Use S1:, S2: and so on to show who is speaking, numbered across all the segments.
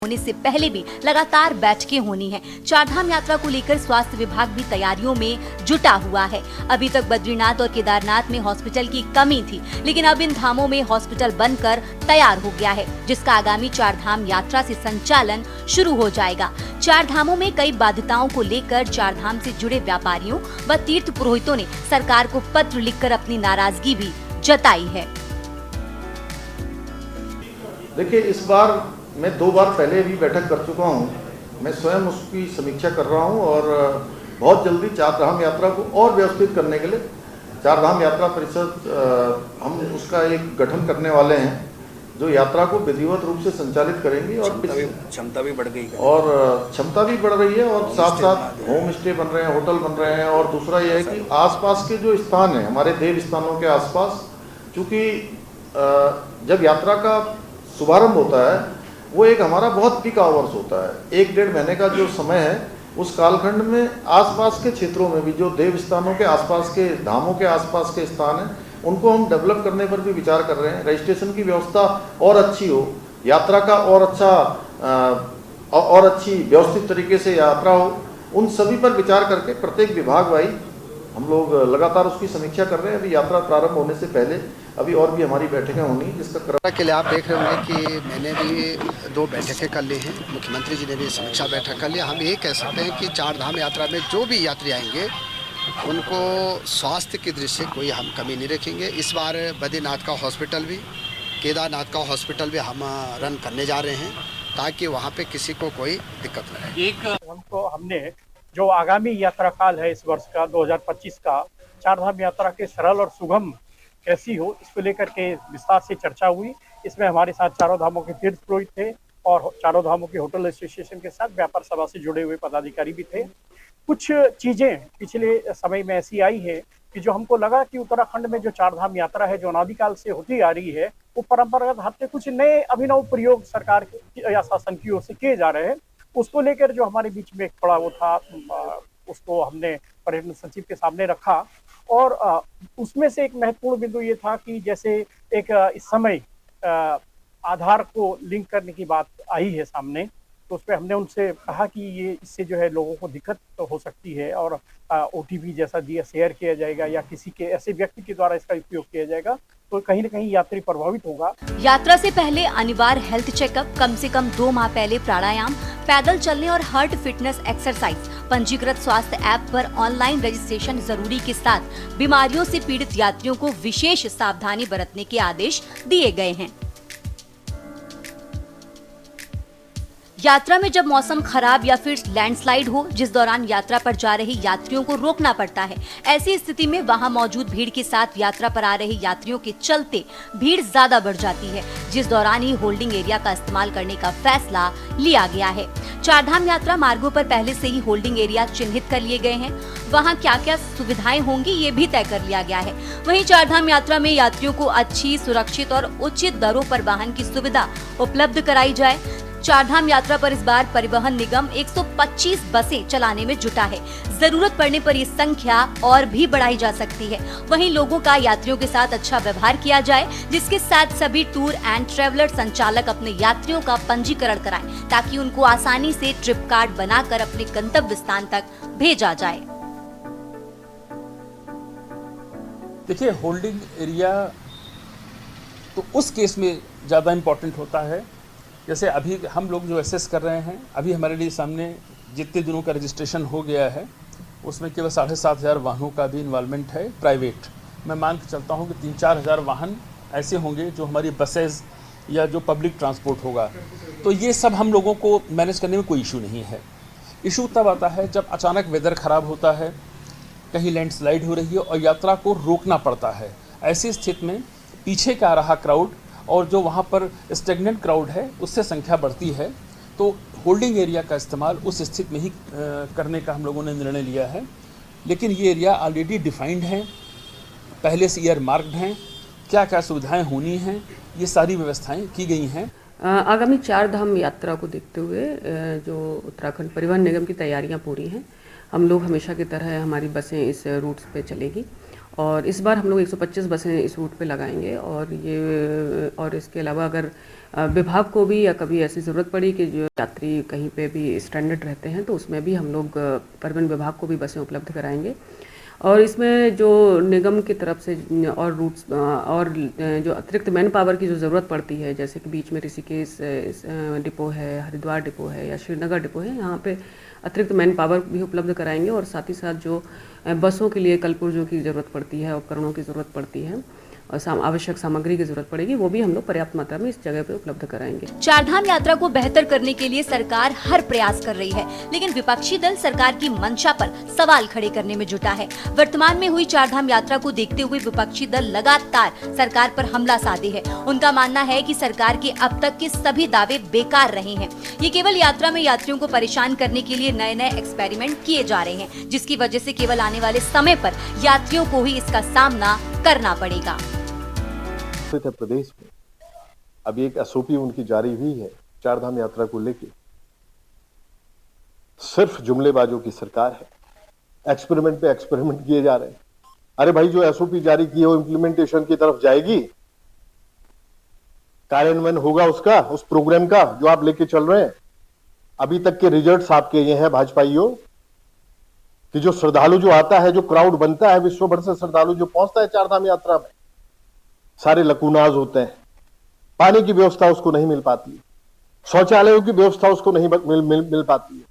S1: होने से पहले भी लगातार बैठकें होनी है। चारधाम यात्रा को लेकर स्वास्थ्य विभाग भी तैयारियों में जुटा हुआ है। अभी तक बद्रीनाथ और केदारनाथ में हॉस्पिटल की कमी थी, लेकिन अब इन धामों में हॉस्पिटल बनकर तैयार हो गया है, जिसका आगामी चारधाम यात्रा से संचालन शुरू हो जाएगा। चार धामों में कई बाध्यताओं को लेकर चारधाम से जुड़े व्यापारियों व तीर्थ पुरोहितों ने सरकार को पत्र लिखकर अपनी नाराजगी भी जताई है।
S2: देखिए, इस बार मैं 2 बार पहले भी बैठक कर चुका हूं। मैं स्वयं उसकी समीक्षा कर रहा हूं और बहुत जल्दी चारधाम यात्रा को और व्यवस्थित करने के लिए चारधाम यात्रा परिषद हम उसका एक गठन करने वाले हैं, जो यात्रा को विधिवत रूप से संचालित करेंगी और
S3: क्षमता भी बढ़ गई है
S2: और क्षमता भी बढ़ रही है और साथ साथ होम स्टे बन रहे हैं, होटल बन रहे हैं। और दूसरा यह है कि आसपास के जो स्थान हैं, हमारे देव स्थानों के आसपास, चूँकि जब यात्रा का शुभारंभ होता है वो एक हमारा बहुत पीक आवर्स होता है। 1-1.5 महीने का जो समय है, उस कालखंड में आसपास के क्षेत्रों में भी जो देव स्थानों के आसपास के धामों के आसपास के स्थान हैं, उनको हम डेवलप करने पर भी विचार कर रहे हैं। रजिस्ट्रेशन की व्यवस्था और अच्छी हो, यात्रा का और अच्छी व्यवस्थित तरीके से यात्रा हो, उन सभी पर विचार करके प्रत्येक विभाग वाइज हम लोग लगातार उसकी समीक्षा कर रहे हैं। अभी यात्रा प्रारंभ होने से पहले अभी और भी हमारी बैठकें होनी, जिसका क्रम
S4: के लिए आप देख रहे होंगे कि मैंने भी 2 बैठकें कर ली हैं, मुख्यमंत्री जी ने भी समीक्षा बैठक कर लिया। हम ये कह सकते हैं कि चारधाम यात्रा में जो भी यात्री आएंगे उनको स्वास्थ्य की दृष्टि से कोई हम कमी नहीं रखेंगे। इस बार बद्रीनाथ का हॉस्पिटल भी, केदारनाथ का हॉस्पिटल भी हम रन करने जा रहे हैं, ताकि वहाँ पे किसी को कोई दिक्कत न रहे।
S5: हमने जो आगामी यात्रा काल है इस वर्ष का 2025 का, चारधाम यात्रा के सरल और सुगम कैसी हो, इसको लेकर के विस्तार से चर्चा हुई। इसमें हमारे साथ चारों धामों के तीर्थ पुरोहित थे और चारों धामों के होटल एसोसिएशन के साथ व्यापार सभा से जुड़े हुए पदाधिकारी भी थे। कुछ चीजें पिछले समय में ऐसी आई है कि जो हमको लगा कि उत्तराखंड में जो चारधाम यात्रा है, जो अनादिकाल से होती आ रही है, वो परंपरागत हाथ से कुछ नए अभिनव प्रयोग सरकार या शासन की ओर से किए जा रहे हैं। उसको लेकर जो हमारे बीच में एक थोड़ा वो था, उसको हमने पर्यटन सचिव के सामने रखा और उसमें से एक महत्वपूर्ण बिंदु ये था कि जैसे एक इस समय आधार को लिंक करने की बात आई है सामने, तो उस पर हमने उनसे कहा कि ये इससे जो है लोगों को दिक्कत तो हो सकती है और OTP जैसा दिया शेयर किया जाएगा या किसी के ऐसे व्यक्ति के द्वारा इसका उपयोग किया जाएगा, तो कहीं न कहीं यात्री प्रभावित होगा।
S1: यात्रा से पहले अनिवार्य हेल्थ चेकअप, कम से कम 2 माह पहले प्राणायाम, पैदल चलने और हार्ट फिटनेस एक्सरसाइज, पंजीकृत स्वास्थ्य ऐप पर ऑनलाइन रजिस्ट्रेशन जरूरी के साथ बीमारियों से पीड़ित यात्रियों को विशेष सावधानी बरतने के आदेश दिए गए हैं। यात्रा में जब मौसम खराब या फिर लैंडस्लाइड हो, जिस दौरान यात्रा पर जा रहे यात्रियों को रोकना पड़ता है, ऐसी स्थिति में वहां मौजूद भीड़ के साथ यात्रा पर आ रहे यात्रियों के चलते भीड़ ज्यादा बढ़ जाती है, जिस दौरान ही होल्डिंग एरिया का इस्तेमाल करने का फैसला लिया गया है। चारधाम यात्रा मार्गों पर पहले से ही होल्डिंग एरिया चिन्हित कर लिए गए हैं। वहां क्या क्या सुविधाएं होंगी ये भी तय कर लिया गया है। वहीं चारधाम यात्रा में यात्रियों को अच्छी, सुरक्षित और उचित दरों पर वाहन की सुविधा उपलब्ध कराई जाए। चारधाम यात्रा पर इस बार परिवहन निगम 125 बसें चलाने में जुटा है। जरूरत पड़ने पर ये संख्या और भी बढ़ाई जा सकती है। वहीं लोगों का यात्रियों के साथ अच्छा व्यवहार किया जाए, जिसके साथ सभी टूर एंड ट्रेवलर संचालक अपने यात्रियों का पंजीकरण कराएं, ताकि उनको आसानी से ट्रिप कार्ड बनाकर अपने गंतव्य स्थान तक भेजा जाए।
S6: देखिए, होल्डिंग एरिया तो उस केस में ज़्यादा इम्पोर्टेंट होता है। जैसे अभी हम लोग जो एसेस कर रहे हैं, अभी हमारे लिए सामने जितने दिनों का रजिस्ट्रेशन हो गया है, उसमें केवल 7,500 वाहनों का भी इन्वॉल्वमेंट है प्राइवेट। मैं मान के चलता हूँ कि 3-4 हज़ार वाहन ऐसे होंगे जो हमारी बसेस या जो पब्लिक ट्रांसपोर्ट होगा। तो ये सब हम लोगों को मैनेज करने में कोई इशू नहीं है। इशू तब आता है जब अचानक वेदर ख़राब होता है, कहीं लैंडस्लाइड हो रही है और यात्रा को रोकना पड़ता है। ऐसी स्थिति में पीछे का आ रहा क्राउड और जो वहाँ पर स्टेगनेंट क्राउड है, उससे संख्या बढ़ती है। तो होल्डिंग एरिया का इस्तेमाल उस स्थिति में ही करने का हम लोगों ने निर्णय लिया है। लेकिन ये एरिया ऑलरेडी डिफाइंड है, पहले से ईयर मार्क्ड हैं, क्या क्या सुविधाएं होनी हैं, ये सारी व्यवस्थाएं की गई हैं।
S7: आगामी चारधाम यात्रा को देखते हुए जो उत्तराखंड परिवहन निगम की तैयारियां पूरी हैं। हम लोग हमेशा की तरह हमारी बसें इस रूट्स पे चलेगी और इस बार हम लोग 125 बसें इस रूट पे लगाएंगे। और इसके अलावा अगर विभाग को भी या कभी ऐसी ज़रूरत पड़ी कि जो यात्री कहीं पे भी स्ट्रैंडेड रहते हैं तो उसमें भी हम लोग परिवहन विभाग को भी बसें उपलब्ध कराएंगे। और इसमें जो निगम की तरफ से और रूट्स और जो अतिरिक्त मैन पावर की जो ज़रूरत पड़ती है, जैसे कि बीच में ऋषिकेश डिपो है, हरिद्वार डिपो है या श्रीनगर डिपो है, यहाँ पे अतिरिक्त मैन पावर भी उपलब्ध कराएंगे। और साथ ही साथ जो बसों के लिए कलपुर्जों की ज़रूरत पड़ती है, उपकरणों की ज़रूरत पड़ती है और आवश्यक सामग्री की ज़रूरत पड़ेगी, वो भी हम लोग पर्याप्त मात्रा में इस जगह पे उपलब्ध कराएंगे।
S1: चारधाम यात्रा को बेहतर करने के लिए सरकार हर प्रयास कर रही है, लेकिन विपक्षी दल सरकार की मंशा पर सवाल खड़े करने में जुटा है। वर्तमान में हुई चारधाम यात्रा को देखते हुए विपक्षी दल लगातार सरकार पर हमला साधे है। उनका मानना है कि सरकार के अब तक के सभी दावे बेकार रहे हैं। ये केवल यात्रा में यात्रियों को परेशान करने के लिए नए नए एक्सपेरिमेंट किए जा रहे हैं, जिसकी वजह से केवल आने वाले समय पर यात्रियों को ही इसका सामना करना पड़ेगा।
S8: उत्तर प्रदेश में अभी एक एसओपी उनकी जारी हुई है चारधाम यात्रा को लेके। सिर्फ जुमलेबाजों की सरकार है, एक्सपेरिमेंट पे एक्सपेरिमेंट किए जा रहे हैं। अरे भाई, जो एसओपी जारी की है वो इम्प्लीमेंटेशन की तरफ जाएगी, कार्यान्वयन होगा उसका, उस प्रोग्राम का जो आप लेके चल रहे हैं। अभी तक के रिजल्ट्स आपके ये हैं भाजपाइयों कि जो श्रद्धालु जो आता है, जो क्राउड बनता है, विश्व भर से श्रद्धालु जो पहुंचता है चारधाम यात्रा में, सारे लकूनाज होते हैं। पानी की व्यवस्था उसको नहीं मिल पाती है, शौचालयों की व्यवस्था उसको नहीं मिल पाती है,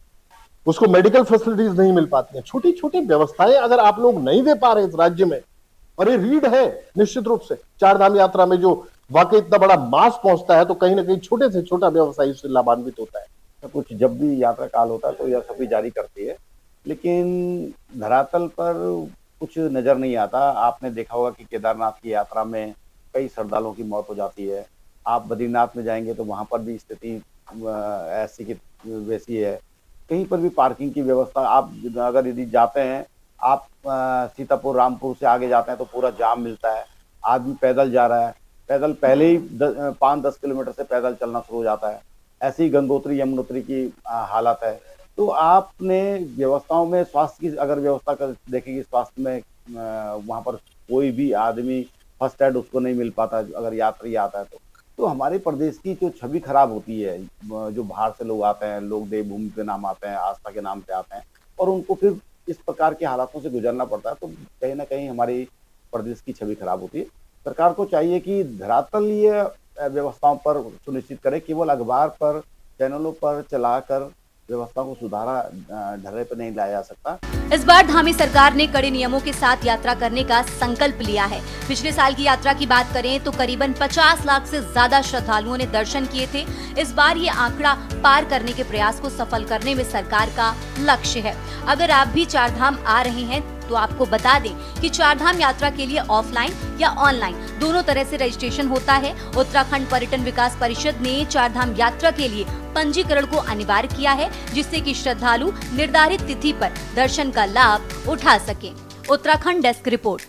S8: उसको मेडिकल फैसिलिटीज नहीं मिल पाती हैं। छोटी छोटी व्यवस्थाएं अगर आप लोग नहीं दे पा रहे इस राज्य में, और ये रीड है निश्चित रूप से चारधाम यात्रा में जो वाकई इतना बड़ा मास पहुंचता है, तो कहीं ना कहीं छोटे से छोटा व्यवसायी उससे लाभान्वित होता है।
S9: कुछ जब भी यात्रा काल होता है तो यह सभी जारी करती है, लेकिन धरातल पर कुछ नजर नहीं आता। आपने देखा होगा कि केदारनाथ की यात्रा में कई श्रद्धालुओं की मौत हो जाती है। आप बद्रीनाथ में जाएंगे तो वहां पर भी स्थिति ऐसी की वैसी है। कहीं पर भी पार्किंग की व्यवस्था, आप अगर यदि जाते हैं, आप सीतापुर रामपुर से आगे जाते हैं तो पूरा जाम मिलता है। आदमी पैदल जा रहा है, पैदल पहले ही 5-10 किलोमीटर से पैदल चलना शुरू हो जाता है। ऐसी गंगोत्री यमुनोत्री की हालत है। तो आपने व्यवस्थाओं में स्वास्थ्य की अगर व्यवस्था कर देखेंगे, स्वास्थ्य में वहां पर कोई भी आदमी फर्स्ट एड उसको नहीं मिल पाता अगर यात्री आता है तो हमारे प्रदेश की जो छवि खराब होती है। जो बाहर से लोग आते हैं, लोग देवभूमि के नाम आते हैं, आस्था के नाम पे आते हैं, और उनको फिर इस प्रकार के हालातों से गुजरना पड़ता है, तो कहीं ना कहीं हमारी प्रदेश की छवि खराब होती है। सरकार को चाहिए कि धरातलीय व्यवस्थाओं पर सुनिश्चित करे, केवल अखबार पर, चैनलों पर चलाकर व्यवस्था को सुधारा ढर्रे पर नहीं लाया जा सकता।
S1: इस बार धामी सरकार ने कड़े नियमों के साथ यात्रा करने का संकल्प लिया है। पिछले साल की यात्रा की बात करें तो करीबन 50 लाख से ज्यादा श्रद्धालुओं ने दर्शन किए थे। इस बार ये आंकड़ा पार करने के प्रयास को सफल करने में सरकार का लक्ष्य है। अगर आप भी चारधाम आ रहे हैं तो आपको बता दें कि चारधाम यात्रा के लिए ऑफलाइन या ऑनलाइन दोनों तरह से रजिस्ट्रेशन होता है। उत्तराखंड पर्यटन विकास परिषद ने चारधाम यात्रा के लिए पंजीकरण को अनिवार्य किया है, जिससे कि श्रद्धालु निर्धारित तिथि पर दर्शन का लाभ उठा सकें। Uttarakhand desk report.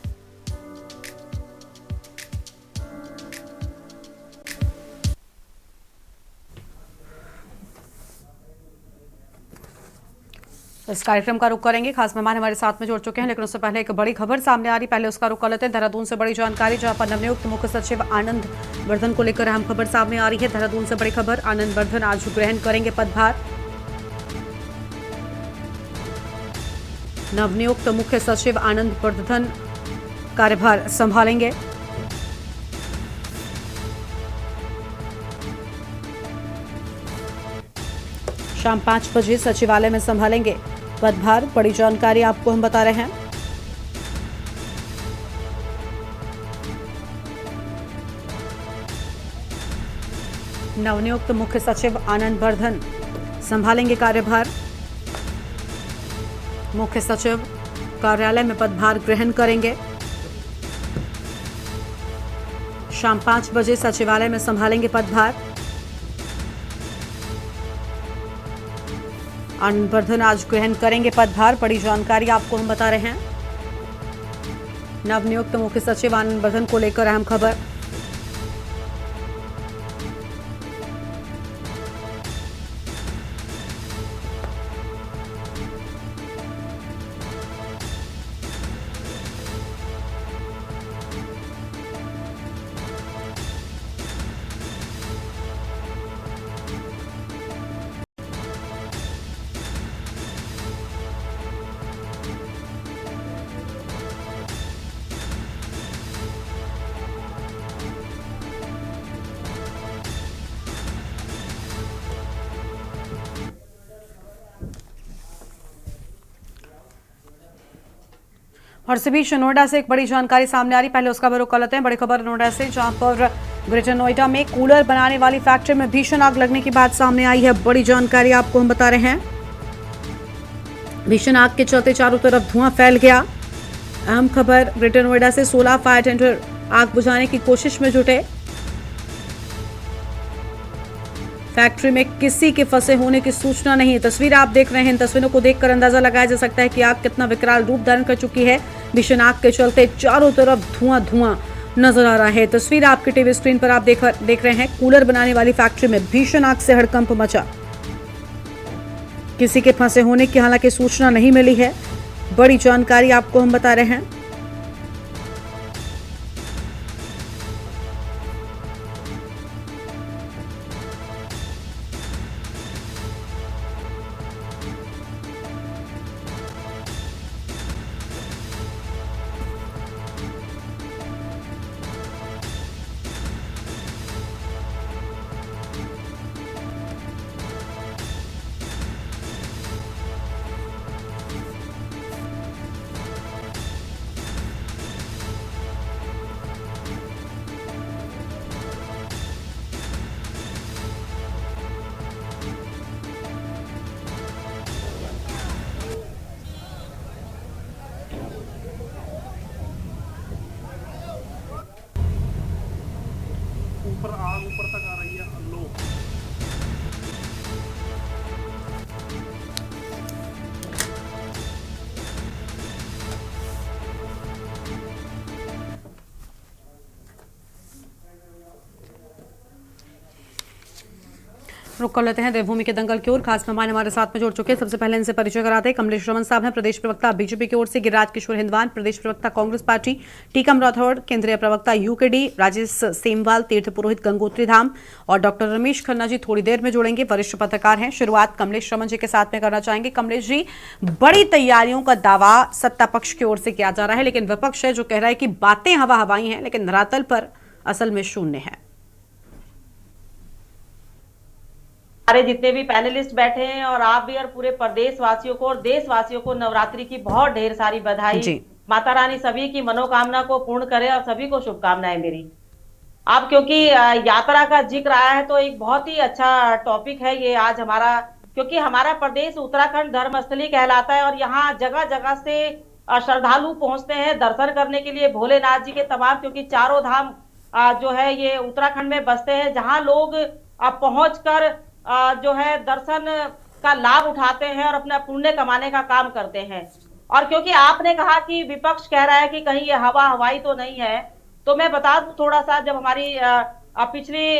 S10: इस कार्यक्रम का रुख करेंगे, खास मेहमान हमारे साथ में जुड़ चुके हैं, लेकिन उससे पहले एक बड़ी खबर सामने आ रही, पहले उसका रुख कर लेते हैं। देहरादून से बड़ी जानकारी, जहां पर नवनियुक्त मुख्य सचिव आनंद वर्धन को लेकर अहम खबर सामने आ रही है। देहरादून से बड़ी खबर, आनंद वर्धन आज ग्रहण करेंगे पदभार। नवनियुक्त मुख्य सचिव आनंद वर्धन कार्यभार संभालेंगे। शाम 5 बजे सचिवालय में संभालेंगे पदभार। बड़ी जानकारी आपको हम बता रहे हैं। नवनियुक्त मुख्य सचिव आनंद वर्धन संभालेंगे कार्यभार। मुख्य सचिव कार्यालय में पदभार ग्रहण करेंगे। शाम 5 बजे सचिवालय में संभालेंगे पदभार। आनंद वर्धन आज ग्रहण करेंगे पदभार। बड़ी जानकारी आपको हम बता रहे हैं। नवनियुक्त मुख्य सचिव आनंद वर्धन को लेकर अहम खबर। और इसी बीच नोएडा से एक बड़ी जानकारी सामने आ रही, पहले उसका रुख कर लेते हैं। बड़ी खबर नोएडा से, जहां पर ग्रेटर नोएडा में कूलर बनाने वाली फैक्ट्री में भीषण आग लगने की बात सामने आई है। बड़ी जानकारी आपको हम बता रहे हैं। भीषण आग के चलते चारों तरफ धुआं फैल गया। अहम खबर ग्रेटर नोएडा से, 16 फायर टेंडर आग बुझाने की कोशिश में जुटे। फैक्ट्री में किसी के फंसे होने की सूचना नहीं है। तस्वीर आप देख रहे हैं, इन तस्वीरों को देखकर अंदाजा लगाया जा सकता है कि आग कितना विकराल रूप धारण कर चुकी है। भीषण आग के चलते चारों तरफ धुआं नजर आ रहा है। तस्वीर आपके टीवी स्क्रीन पर आप देख रहे हैं। कूलर बनाने वाली फैक्ट्री में भीषण आग से हड़कंप मचा। किसी के फंसे होने की हालांकि सूचना नहीं मिली है। बड़ी जानकारी आपको हम बता रहे हैं।
S5: ऊपर आग ऊपर तक आ रही है। लो
S10: रुक कर लेते हैं देवभूमि के दंगल की ओर। खास मेहमान हमारे साथ में जुड़ चुके हैं। सबसे पहले इनसे परिचय कराते हैं। कमलेश रमन साहब हैं, प्रदेश प्रवक्ता बीजेपी की ओर से। गिरिराज किशोर हिंदवान, प्रदेश प्रवक्ता कांग्रेस पार्टी। टीकम राठौड़, केंद्रीय प्रवक्ता यूकेडी। राजेश सेमवाल, तीर्थ पुरोहित गंगोत्री धाम। और डॉक्टर रमेश खन्ना जी थोड़ी देर में जुड़ेंगे, वरिष्ठ पत्रकार हैं। शुरुआत कमलेश रमन जी के साथ में करना चाहेंगे। कमलेश जी, बड़ी तैयारियों का दावा सत्ता पक्ष की ओर से किया जा रहा है, लेकिन विपक्ष है जो कह रहा है कि बातें हवा हवाई हैं, लेकिन धरातल पर असल में शून्य है।
S11: हमारे जितने भी पैनलिस्ट बैठे हैं और आप भी और पूरे प्रदेशवासियों को और देशवासियों को नवरात्रि की बहुत ढेर सारी बधाई। माता रानी सभी की मनोकामना को पूर्ण करे और सभी को शुभकामनाएं मेरी। अब क्योंकि यात्रा का जिक्र आया है तो एक बहुत ही अच्छा टॉपिक है ये आज हमारा, क्योंकि हमारा प्रदेश उत्तराखंड धर्मस्थली कहलाता है और यहाँ जगह जगह से श्रद्धालु पहुंचते हैं दर्शन करने के लिए भोलेनाथ जी के तमाम, क्योंकि चारों धाम जो है ये उत्तराखंड में बसते हैं, जहाँ लोग पहुंचकर जो है दर्शन का लाभ उठाते हैं और अपना पुण्य कमाने का काम करते हैं। और क्योंकि आपने कहा कि विपक्ष कह रहा है कि कहीं ये हवा हवाई तो नहीं है, तो मैं बता दूं थोड़ा सा, जब हमारी पिछली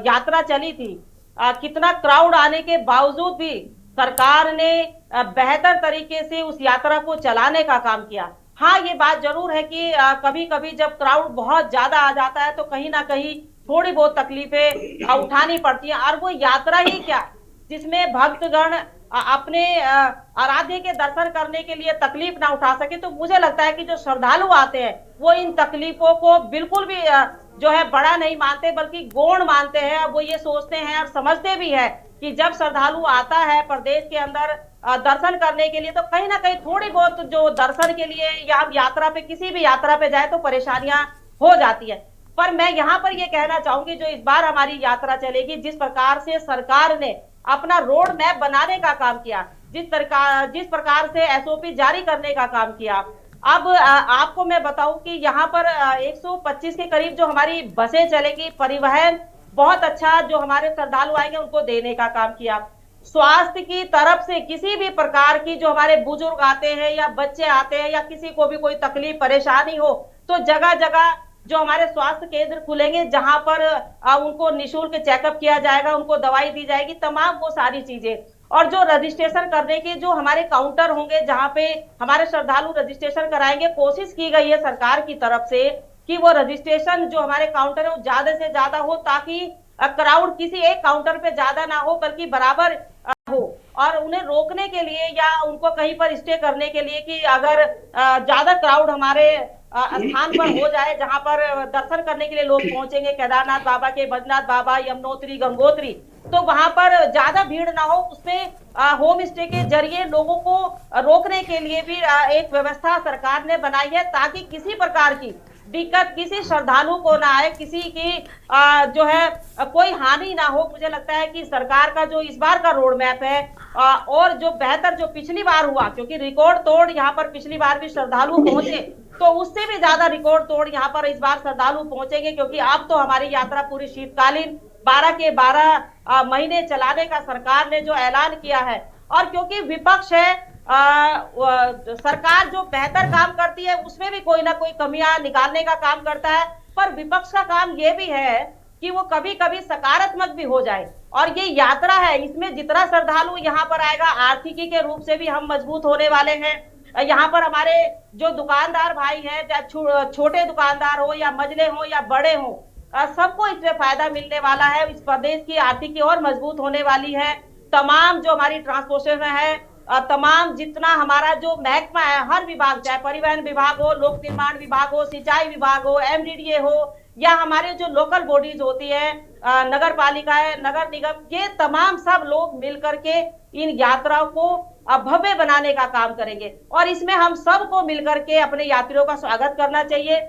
S11: यात्रा चली थी, कितना क्राउड आने के बावजूद भी सरकार ने बेहतर तरीके से उस यात्रा को चलाने का काम किया। हाँ, ये बात जरूर है कि कभी कभी जब क्राउड बहुत ज्यादा आ जाता है तो कहीं ना कहीं थोड़ी बहुत तकलीफें उठानी पड़ती हैं। और वो यात्रा ही क्या जिसमें भक्तगण अपने आराध्य के दर्शन करने के लिए तकलीफ ना उठा सके, तो मुझे लगता है कि जो श्रद्धालु आते हैं वो इन तकलीफों को बिल्कुल भी जो है बड़ा नहीं मानते, बल्कि गौण मानते हैं। वो ये सोचते हैं और समझते भी है कि जब श्रद्धालु आता है प्रदेश के अंदर दर्शन करने के लिए, तो कहीं ना कहीं थोड़ी बहुत जो दर्शन के लिए या हम यात्रा पे किसी भी यात्रा पे जाए तो परेशानियां हो जाती है। पर मैं यहाँ पर ये कहना चाहूंगी, जो इस बार हमारी यात्रा चलेगी, जिस प्रकार से सरकार ने अपना रोड मैप बनाने का काम किया, जिस प्रकार से एसओपी जारी करने का काम किया, अब आपको मैं बताऊं कि यहाँ पर 125 के करीब जो हमारी बसें चलेगी, परिवहन बहुत अच्छा जो हमारे श्रद्धालु आएंगे उनको देने का काम किया। स्वास्थ्य की तरफ से किसी भी प्रकार की जो हमारे बुजुर्ग आते हैं या बच्चे आते हैं या किसी को भी कोई तकलीफ परेशानी हो, तो जगह जगह जो हमारे स्वास्थ्य केंद्र खुलेंगे जहां पर उनको निःशुल्क चेकअप किया जाएगा, उनको दवाई दी जाएगी, तमाम वो सारी चीजें। और जो रजिस्ट्रेशन करने के जो हमारे काउंटर होंगे जहां पे हमारे श्रद्धालु रजिस्ट्रेशन कराएंगे, कोशिश की गई है सरकार की तरफ से कि वो रजिस्ट्रेशन जो हमारे काउंटर है वो ज्यादा से ज्यादा हो, ताकि क्राउड किसी एक काउंटर पे ज्यादा ना हो बल्कि बराबर हो। और उन्हें रोकने के लिए या उनको कहीं पर स्टे करने के लिए कि अगर ज्यादा क्राउड हमारे स्थान पर हो जाए जहां पर दर्शन करने के लिए लोग पहुंचेंगे, केदारनाथ बाबा के, बद्रीनाथ बाबा, यमुनोत्री, गंगोत्री, तो वहां पर ज्यादा भीड़ ना हो, उसमें होम स्टे के जरिए लोगों को रोकने के लिए भी एक व्यवस्था सरकार ने बनाई है, ताकि किसी प्रकार की दिक्कत किसी श्रद्धालु को ना आए, किसी की जो है कोई हानि ना हो। मुझे लगता है कि सरकार का जो इस बार का रोड मैप है और जो बेहतर जो पिछली बार हुआ, क्योंकि रिकॉर्ड तोड़ यहाँ पर पिछली बार भी श्रद्धालु पहुंचे, तो उससे भी ज्यादा रिकॉर्ड तोड़ यहाँ पर इस बार श्रद्धालु पहुंचेंगे, क्योंकि अब तो हमारी यात्रा पूरी शीतकालीन 12 के 12 महीने चलाने का सरकार ने जो ऐलान किया है। और क्योंकि विपक्ष है, सरकार जो बेहतर काम करती है उसमें भी कोई ना कोई कमियां निकालने का काम करता है, पर विपक्ष का काम ये भी है कि वो कभी कभी सकारात्मक भी हो जाए। और ये यात्रा है, इसमें जितना श्रद्धालु यहाँ पर आएगा, आर्थिकी के रूप से भी हम मजबूत होने वाले हैं। यहाँ पर हमारे जो दुकानदार भाई हैं, चाहे छोटे दुकानदार हो या मजले हो या बड़े हो, सबको इसमें फायदा मिलने वाला है। इस प्रदेश की आर्थिकी और मजबूत होने वाली है। तमाम जो हमारी ट्रांसपोर्टेशन है, तमाम जितना हमारा जो महकमा है, हर विभाग, चाहे परिवहन विभाग हो, लोक निर्माण विभाग हो, सिंचाई विभाग हो, एमडीडीए हो, या हमारे जो लोकल बॉडीज होती है, नगर पालिकाएं, नगर निगम, ये तमाम सब लोग मिलकर के इन यात्राओं को भव्य बनाने का काम करेंगे। और इसमें हम सबको मिलकर के अपने यात्रियों का स्वागत करना चाहिए,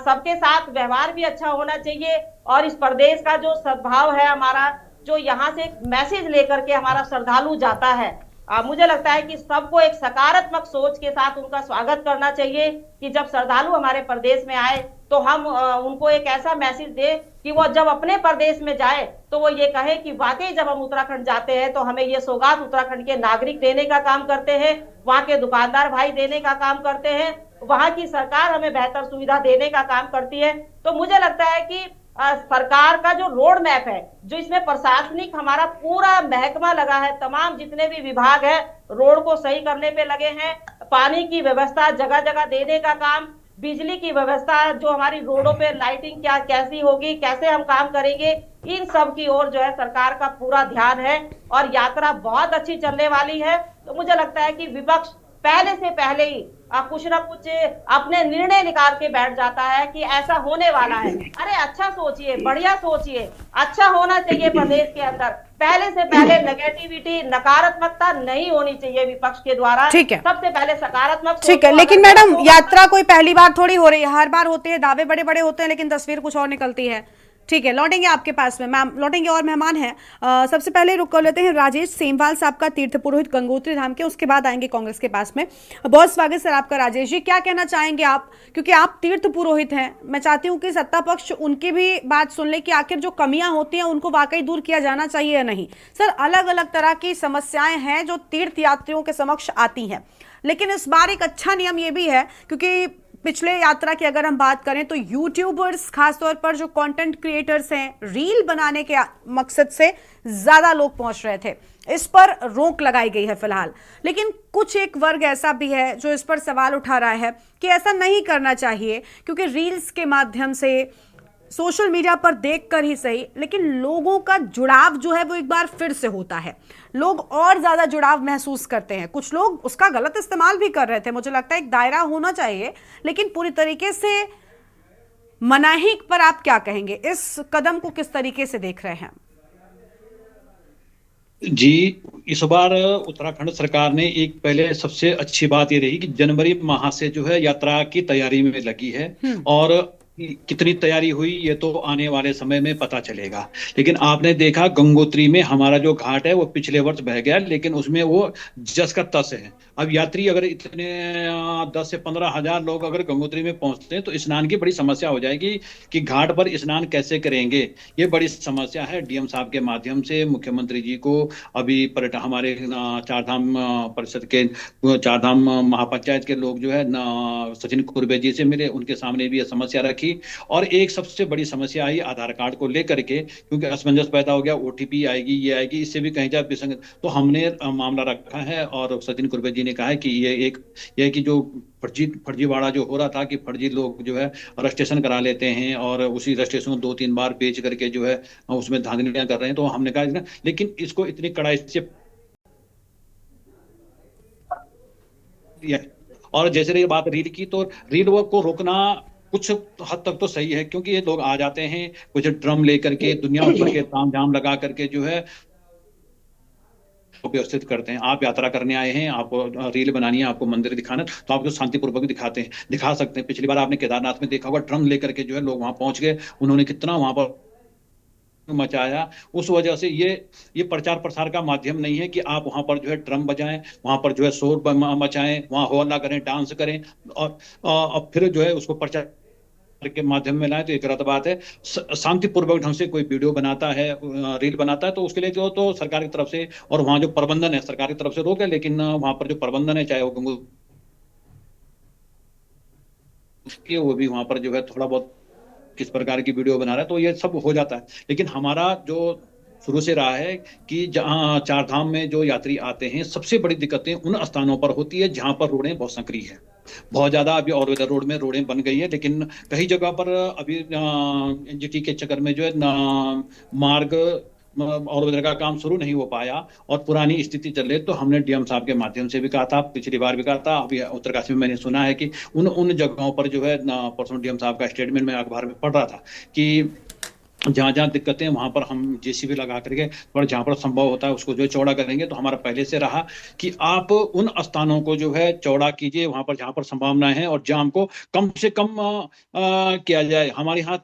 S11: सबके साथ व्यवहार भी अच्छा होना चाहिए। और इस प्रदेश का जो सद्भाव है हमारा, जो यहाँ से एक मैसेज लेकर के हमारा श्रद्धालु जाता है, मुझे लगता है कि सबको एक सकारात्मक सोच के साथ उनका स्वागत करना चाहिए कि जब श्रद्धालु हमारे प्रदेश में आए तो हम उनको एक ऐसा मैसेज दे कि वो जब अपने प्रदेश में जाए तो वो ये कहे कि वाकई जब हम उत्तराखंड जाते हैं तो हमें ये सौगात उत्तराखंड के नागरिक देने का काम करते हैं, वहाँ के दुकानदार भाई देने का काम करते हैं, वहाँ की सरकार हमें बेहतर सुविधा देने का काम करती है। तो मुझे लगता है कि सरकार का जो रोड मैप है, जो इसमें प्रशासनिक हमारा पूरा महकमा लगा है, तमाम जितने भी विभाग है रोड को सही करने पे लगे हैं, पानी की व्यवस्था जगह जगह देने का काम, बिजली की व्यवस्था, जो हमारी रोडों पे लाइटिंग क्या कैसी होगी, कैसे हम काम करेंगे, इन सब की ओर जो है सरकार का पूरा ध्यान है और यात्रा बहुत अच्छी चलने वाली है। तो मुझे लगता है कि विपक्ष पहले से पहले ही कुछ ना कुछ अपने निर्णय निकाल के बैठ जाता है कि ऐसा होने वाला है। अरे अच्छा सोचिए, बढ़िया सोचिए, अच्छा होना चाहिए प्रदेश के अंदर। पहले से पहले नेगेटिविटी, नकारात्मकता नहीं होनी चाहिए विपक्ष के द्वारा।
S10: ठीक है,
S11: सबसे पहले सकारात्मक।
S10: ठीक है, लेकिन मैडम यात्रा कोई पहली बार थोड़ी हो रही है, हर बार होते हैं, दावे बड़े बड़े होते हैं लेकिन तस्वीर कुछ और निकलती है। ठीक है, लौटेंगे आपके पास में मैम, लौटेंगे और मेहमान हैं। सबसे पहले रुक कर लेते हैं राजेश सेमवाल साहब का, तीर्थ पुरोहित गंगोत्री धाम के, उसके बाद आएंगे कांग्रेस के पास में। बहुत स्वागत सर आपका। राजेश जी, क्या कहना चाहेंगे आप, क्योंकि आप तीर्थ पुरोहित हैं। मैं चाहती हूँ कि सत्ता पक्ष उनकी भी बात सुन ले कि आखिर जो कमियां होती हैं उनको वाकई दूर किया जाना चाहिए या नहीं। सर, अलग अलग तरह की समस्याएं हैं जो तीर्थ यात्रियों के समक्ष आती हैं, लेकिन इस बार एक अच्छा नियम ये भी है, क्योंकि पिछले यात्रा की अगर हम बात करें तो यूट्यूबर्स, खासतौर पर जो कंटेंट क्रिएटर्स हैं, रील बनाने के मकसद से ज्यादा लोग पहुंच रहे थे, इस पर रोक लगाई गई है फिलहाल। लेकिन कुछ एक वर्ग ऐसा भी है जो इस पर सवाल उठा रहा है कि ऐसा नहीं करना चाहिए, क्योंकि रील्स के माध्यम से, सोशल मीडिया पर देखकर ही सही, लेकिन लोगों का जुड़ाव जो है वो एक बार फिर से होता है, लोग और ज्यादा जुड़ाव महसूस करते हैं। कुछ लोग उसका गलत इस्तेमाल भी कर रहे थे। मुझे लगता है एक दायरा होना चाहिए, लेकिन पूरी तरीके से मनाही पर आप क्या कहेंगे, इस कदम को किस तरीके से देख रहे हैं?
S12: जी, इस बार उत्तराखंड सरकार ने एक पहले सबसे अच्छी बात ये रही कि जनवरी माह से जो है यात्रा की तैयारी में लगी है, और कितनी तैयारी हुई ये तो आने वाले समय में पता चलेगा। लेकिन आपने देखा गंगोत्री में हमारा जो घाट है वो पिछले वर्ष बह गया, लेकिन उसमें वो जस का तस है। अब यात्री अगर इतने 10 से 15 हजार लोग अगर गंगोत्री में पहुंचते हैं तो स्नान की बड़ी समस्या हो जाएगी कि घाट पर स्नान कैसे करेंगे, ये बड़ी समस्या है। डीएम साहब के माध्यम से मुख्यमंत्री जी को अभी हमारे चारधाम परिषद के, चारधाम महापंचायत के लोग जो है सचिन कुर्बे जी से मिले, उनके सामने भी यह समस्या रखी। और एक सबसे बड़ी समस्या आई आधार कार्ड को लेकर के, क्योंकि असमंजस पैदा हो गया, ओटीपी आएगी, ये आएगी, इससे भी कहीं जाए विसंगत। तो हमने मामला रखा है और सचिन कुर्बे जी ने कहा है कि ये कि जो फर्जीवाड़ा जो हो रहा था कि फर्जी लोग जो है रजिस्ट्रेशन करा लेते हैं और उसी रजिस्ट्रेशन को 2-3 बार बेच करके जो है उसमें धांधलियां कर रहे हैं। तो हमने कहा लेकिन इसको इतनी कड़ाई से, और जैसे रही बात रील की, तो रील को रोकना कुछ हद तक तो सही है, क्योंकि ये लोग आ जाते हैं कुछ ड्रम लेकर के, दुनिया भर के ताम झाम लगा करके जो है व्यवस्थित करते हैं। आप यात्रा करने आए हैं, आपको रील बनानी है, आपको मंदिर दिखाना है, तो आपको शांतिपूर्वक दिखा सकते हैं। पिछली बार आपने केदारनाथ में देखा होगा, ड्रम लेकर के जो है लोग वहां पहुंच गए, उन्होंने कितना वहां पर मचाया। उस वजह से ये प्रचार प्रसार का माध्यम नहीं है कि आप वहां पर जो है ड्रम बजाएं, वहां पर जो है शोर मचाएं, वहां हल्ला करें, डांस करें और फिर जो है उसको प्रचार के माध्यम में लाए, तो एक गलत बात है। शांतिपूर्वक ढंग से कोई वीडियो बनाता है, रील बनाता है, तो उसके लिए जो तो सरकार की तरफ से और वहां जो प्रबंधन है सरकार की तरफ से रोक है, लेकिन वहां पर जो प्रबंधन है, चाहे वो वो भी वहां पर जो है थोड़ा बहुत किस प्रकार की वीडियो बना रहा है, तो ये सब हो जाता है। लेकिन हमारा जो शुरू से रहा है कि जहां चार धाम में जो यात्री आते हैं, सबसे बड़ी दिक्कतें उन स्थानों पर होती है जहां पर रोडें बहुत संकरी है, बहुत ज्यादा। अभी और रोड में रोडें बन गई है, लेकिन कई जगह पर अभी एनजीटी के चक्कर में जो है मार्ग और उधर का काम शुरू नहीं हो पाया और पुरानी स्थिति चल रही। तो हमने डीएम साहब के माध्यम से भी कहा था, पिछली बार भी कहा था, अभी उत्तरकाशी में मैंने सुना है कि उन जगहों पर जो है परसों डीएम साहब का स्टेटमेंट में अखबार में पढ़ रहा था कि जहां जहां दिक्कतें वहां पर हम जेसीबी लगा करके और जहां पर संभव होता है उसको जो है चौड़ा करेंगे। तो हमारा पहले से रहा कि आप उन स्थानों को जो है चौड़ा कीजिए वहां पर जहां पर संभावना है, और जाम को कम से कम किया जाए। हमारे यहाँ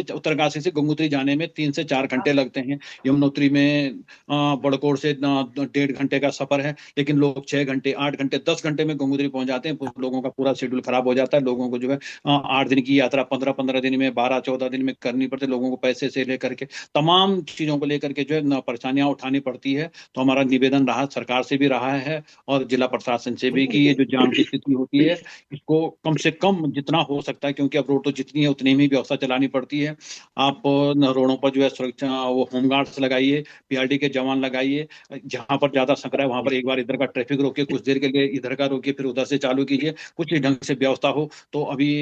S12: उत्तरकाशी से गंगोत्री जाने में 3 से 4 घंटे लगते हैं, यमुनोत्री में बड़कोट से 1.5 घंटे का सफर है, लेकिन लोग 6 घंटे 8 घंटे 10 घंटे में गंगोत्री पहुंच जाते हैं। लोगों का पूरा शेड्यूल खराब हो जाता है, लोगों को जो है 8 दिन की यात्रा 15-15 दिन में, 12-14 दिन में करनी पड़ती है, लोगों को पैसे से लेकर के तमाम चीजों को लेकर के जो है परेशानियां उठानी पड़ती है। तो हमारा निवेदन रहा, सरकार से भी रहा है और जिला प्रशासन से भी, कि ये जो जाम की स्थिति होती है इसको कम से कम जितना हो सकता है, क्योंकि अब रोड तो जितनी है उतनी में व्यवस्था चलानी पड़ती है। आप रोडों पर जो है सुरक्षा वो होमगार्ड्स लगाइए, पीआरडी के जवान लगाइए, जहां पर ज्यादा संकरा है वहां पर एक बार इधर का ट्रैफिक रोकिए, कुछ देर के लिए इधर का रोकिए, फिर उधर से चालू कीजिए, कुछ ढंग से व्यवस्था हो। तो अभी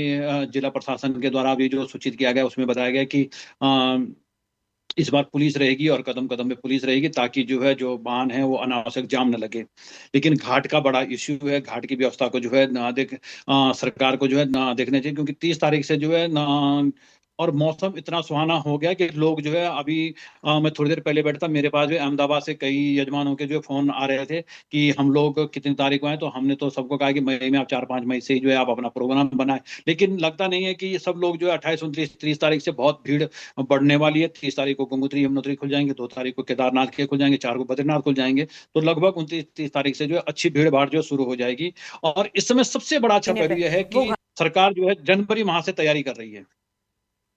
S12: जिला प्रशासन के द्वारा अभी जो सूचित किया गया उसमें बताया गया कि इस बार पुलिस रहेगी और कदम कदम पे पुलिस रहेगी, ताकि जो है जो वाहन है वो अनावश्यक जाम न लगे। लेकिन घाट का बड़ा इश्यू है, घाट की व्यवस्था को जो है सरकार को जो है देखना चाहिए, क्योंकि 30 तारीख से जो है और मौसम इतना सुहाना हो गया कि लोग जो है अभी मैं थोड़ी देर पहले बैठा था, मेरे पास भी अहमदाबाद से कई यजमानों के जो फोन आ रहे थे कि हम लोग कितनी तारीख को आए, तो हमने तो सबको कहा कि मई में आप 4-5 मई से ही जो है आप अपना प्रोग्राम बनाए। लेकिन लगता नहीं है कि ये सब लोग जो है 28, 29, 30 तारीख से बहुत भीड़ बढ़ने वाली है। 30 तारीख को गंगोत्री यमुनोत्री खुल जाएंगे, 2 तारीख को केदारनाथ के खुल जाएंगे, 4 को बद्रीनाथ खुल जाएंगे, तो लगभग 29-30 तारीख से जो है अच्छी भीड़ भाड़ जो शुरू हो जाएगी। और इस समय सबसे बड़ा अच्छा पहलू यह है कि सरकार जो है जनवरी माह से तैयारी कर रही है,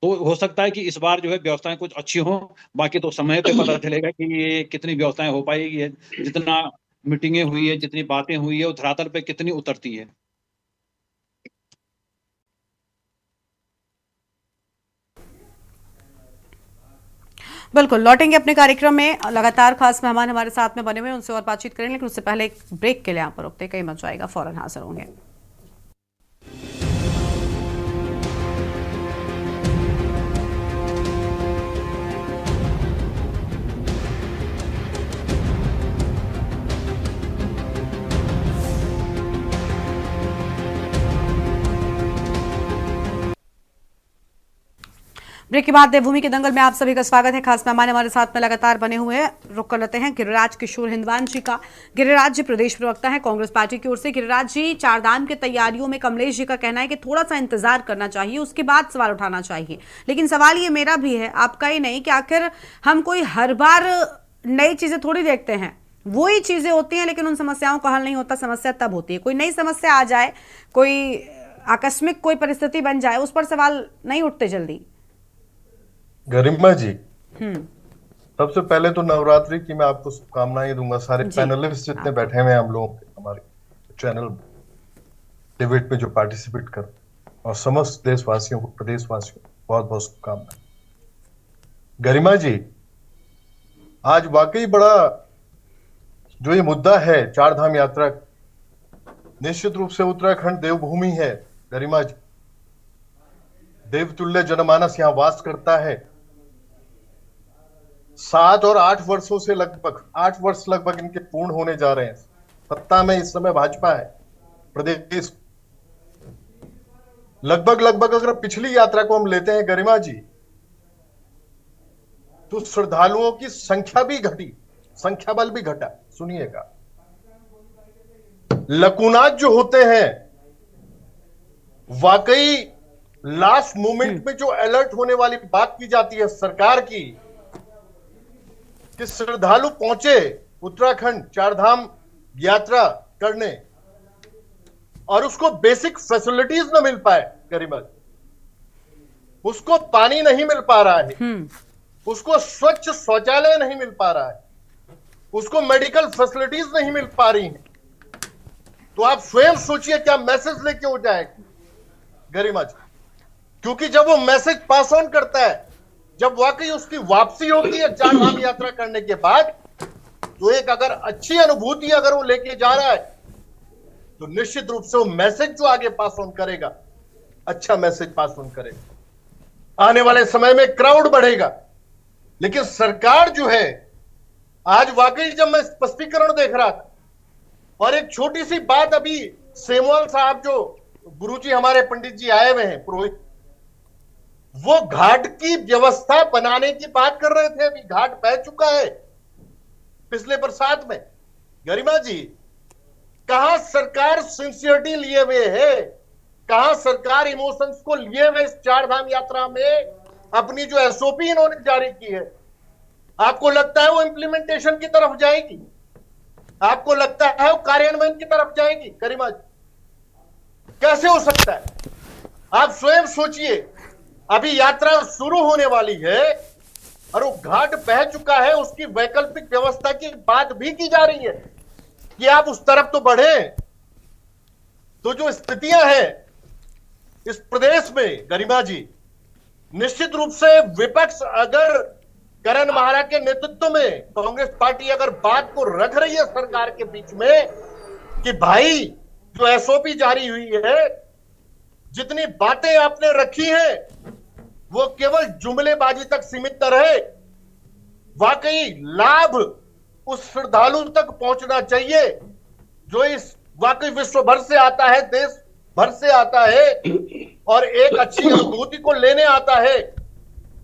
S12: तो हो सकता है कि इस बार जो है व्यवस्थाएं कुछ अच्छी हो, बाकी तो समय पे पता चलेगा कि ये कितनी व्यवस्थाएं हो पाएगी, जितना मीटिंगें हुई है, जितनी बातें हुई है, वो धरातल पे कितनी उतरती है।
S10: बिल्कुल, लौटेंगे अपने कार्यक्रम में। लगातार खास मेहमान हमारे साथ में बने हुए, उनसे और बातचीत करेंगे, लेकिन उससे पहले एक ब्रेक के लिए यहाँ पर रुकते, कहीं मच जाएगा, फौरन हाजिर होंगे। ब्रेक के बाद देवभूमि के दंगल में आप सभी का स्वागत है। खास मेहमान हमारे साथ में लगातार बने हुए हैं। रुक कर लेते हैं गिरिराज किशोर हिंदवान जी का। गिरिराज जी प्रदेश प्रवक्ता है कांग्रेस पार्टी की ओर से। गिरिराज जी, चारधाम की तैयारियों में कमलेश जी का कहना है कि थोड़ा सा इंतजार करना चाहिए, उसके बाद सवाल उठाना चाहिए। लेकिन सवाल ये मेरा भी है, आपका ही नहीं, कि आखिर हम कोई हर बार नई चीजें थोड़ी देखते हैं, वही चीजें होती हैं, लेकिन उन समस्याओं का हल नहीं होता। समस्या तब होती है कोई नई समस्या आ जाए, कोई आकस्मिक कोई परिस्थिति बन जाए, उस पर सवाल नहीं उठते जल्दी।
S8: गरिमा जी, सबसे पहले तो नवरात्रि की मैं आपको शुभकामनाएं दूंगा। सारे पैनलिस्ट जितने बैठे हुए हैं हम लोग हमारे चैनल डिबेट में जो पार्टिसिपेट कर, और समस्त देशवासियों को, प्रदेशवासियों को बहुत बहुत शुभकामनाएं। गरिमा जी, आज वाकई बड़ा जो ये मुद्दा है चार धाम यात्रा, निश्चित रूप से उत्तराखंड देवभूमि है। गरिमा जी, देवतुल्य जनमानस यहाँ वास करता है। 7 और 8 वर्षों से लगभग 8 वर्ष लगभग इनके पूर्ण होने जा रहे हैं। सत्ता में इस समय भाजपा है प्रदेश, लगभग अगर पिछली यात्रा को हम लेते हैं गरिमा जी, तो श्रद्धालुओं की संख्या भी घटी, संख्या बल भी घटा। सुनिएगा, लकुनात जो होते हैं, वाकई लास्ट मोमेंट में जो अलर्ट होने वाली बात की जाती है सरकार की, कि श्रद्धालु पहुंचे उत्तराखंड चारधाम यात्रा करने और उसको बेसिक फैसिलिटीज न मिल पाए गरिमा, उसको पानी नहीं मिल पा रहा है, उसको स्वच्छ शौचालय नहीं मिल पा रहा है, उसको मेडिकल फैसिलिटीज नहीं मिल पा रही हैं, तो आप स्वयं सोचिए क्या मैसेज लेके हो जाएगा गरिमा जी। क्योंकि जब वो मैसेज पास ऑन करता है, जब वाकई उसकी वापसी होती है चारधाम यात्रा करने के बाद, तो एक अगर अच्छी अनुभूति अगर वो लेके जा रहा है, तो निश्चित रूप से वो मैसेज जो आगे पास ऑन करेगा, अच्छा मैसेज पास ऑन करेगा। आने वाले समय में क्राउड बढ़ेगा। लेकिन सरकार जो है, आज वाकई जब मैं स्पष्टीकरण देख रहा था, और एक छोटी सी बात, अभी सेमवाल साहब जो गुरुजी हमारे पंडित जी आए हुए हैं पुरोहित, वो घाट की व्यवस्था बनाने की बात कर रहे थे। अभी घाट बह चुका है पिछले बरसात में। गरिमा जी, कहां सरकार सिंसियरिटी लिए हुए है, कहां सरकार इमोशंस को लिए हुए इस चारधाम यात्रा में अपनी जो एसओपी इन्होंने जारी की है, आपको लगता है वो इंप्लीमेंटेशन की तरफ जाएगी? आपको लगता है वो कार्यान्वयन की तरफ जाएगी? गरिमा जी, कैसे हो सकता है? आप स्वयं सोचिए, अभी यात्रा शुरू होने वाली है और वो घाट बह चुका है, उसकी वैकल्पिक व्यवस्था की बात भी की जा रही है कि आप उस तरफ तो बढ़े। तो जो स्थितियां हैं इस प्रदेश में गरिमा जी, निश्चित रूप से विपक्ष अगर करण महारा के नेतृत्व में कांग्रेस पार्टी अगर बात को रख रही है सरकार के बीच में कि भाई जो एसओपी जारी हुई है, जितनी बातें आपने रखी हैं वो केवल जुमलेबाजी तक सीमित न रहे, वाकई लाभ उस श्रद्धालु तक पहुंचना चाहिए जो इस वाकई विश्व भर से आता है, देश भर से आता है और एक अच्छी अनुभूति को लेने आता है।